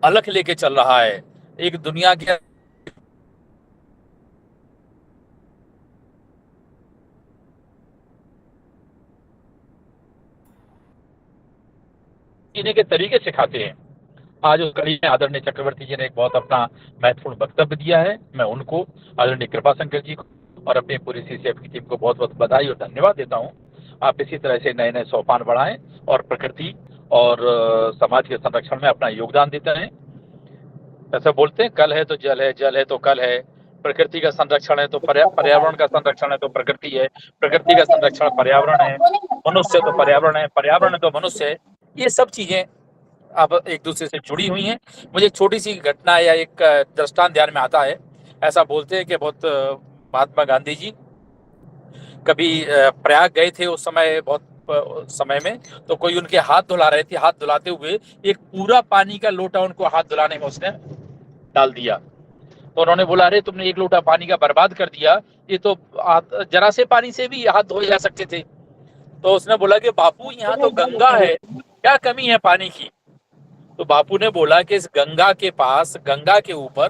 अलख लेके चल रहा है, एक दुनिया के जीने के तरीके सिखाते हैं। आज उस कड़ी में आदरणीय चक्रवर्ती जी ने एक बहुत अपना महत्वपूर्ण वक्तव्य दिया है। मैं उनको, आदरणीय कृपाशंकर जी को और अपनी पूरी सीसीएफ की टीम को बहुत बहुत बधाई और धन्यवाद देता हूं। आप इसी तरह से नए नए सोपान बढ़ाएं और प्रकृति और समाज के संरक्षण में अपना योगदान देते रहें। ऐसा बोलते हैं, कल है तो जल है, जल है तो कल है, प्रकृति का संरक्षण है तो पर्यावरण का संरक्षण है तो प्रकृति है, प्रकृति का संरक्षण पर्यावरण है, मनुष्य तो पर्यावरण है, पर्यावरण है तो मनुष्य है। ये सब चीजें अब एक दूसरे से जुड़ी हुई हैं। मुझे एक छोटी सी घटना या एक दृष्टांत ध्यान में आता है। ऐसा बोलते हैं कि बहुत महात्मा गांधी जी कभी प्रयाग गए थे उस समय, बहुत समय में, तो कोई उनके हाथ धुला रहे थे। हाथ धुलाते हुए एक पूरा पानी का लोटा उनको हाथ धुलाने में उसने डाल दिया। तो उन्होंने बोला, अरे तुमने एक लोटा पानी का बर्बाद कर दिया, ये तो जरा से पानी से भी हाथ धोए जा सकते थे। तो उसने बोला कि बापू यहाँ तो गंगा है, क्या कमी है पानी की। तो बापू ने बोला कि इस गंगा के पास, गंगा के ऊपर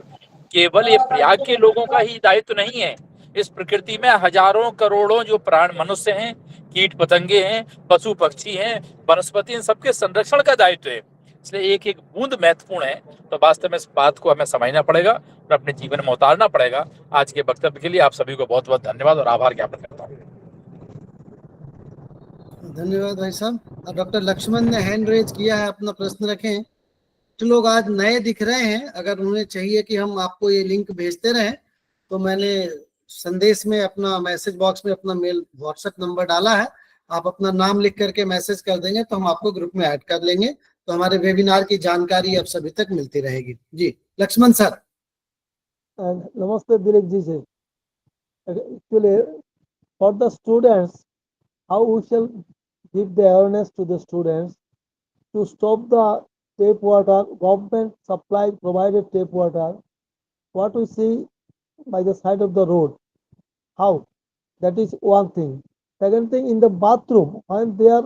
केवल ये प्रयाग के लोगों का ही दायित्व नहीं है, इस प्रकृति में हजारों करोड़ों जो प्राण मनुष्य हैं, कीट पतंगे हैं, पशु पक्षी हैं, वनस्पति, इन सबके संरक्षण का दायित्व है। इसलिए एक एक बूंद महत्वपूर्ण है। तो वास्तव में इस बात को हमें समझना पड़ेगा और अपने जीवन में उतारना पड़ेगा। आज के वक्तव्य के लिए आप सभी को बहुत बहुत धन्यवाद और आभार ज्ञापन करता हूँ। धन्यवाद भाई साहब। डॉक्टर लक्ष्मण ने हैंड रेज किया है, अपना प्रश्न रखें। जो लोग आज नए दिख रहे हैं, अगर उन्हें चाहिए कि हम आपको ये लिंक भेजते रहें, तो मैंने संदेश में अपना मैसेज बॉक्स में अपना मेल व्हाट्सएप नंबर डाला है। आप अपना नाम लिख करके मैसेज कर देंगे तो हम आपको ग्रुप में ऐड कर लेंगे, तो हमारे वेबिनार की जानकारी आप सभी तक मिलती रहेगी। जी लक्ष्मण सर। नमस्ते दिलीप जी से। Actually, for the students, how we shall give the awareness to the students to stop the tap water, government supplied provided tap water, what we see by the side of the road, how, that is one thing. Second thing, in the bathroom, when they are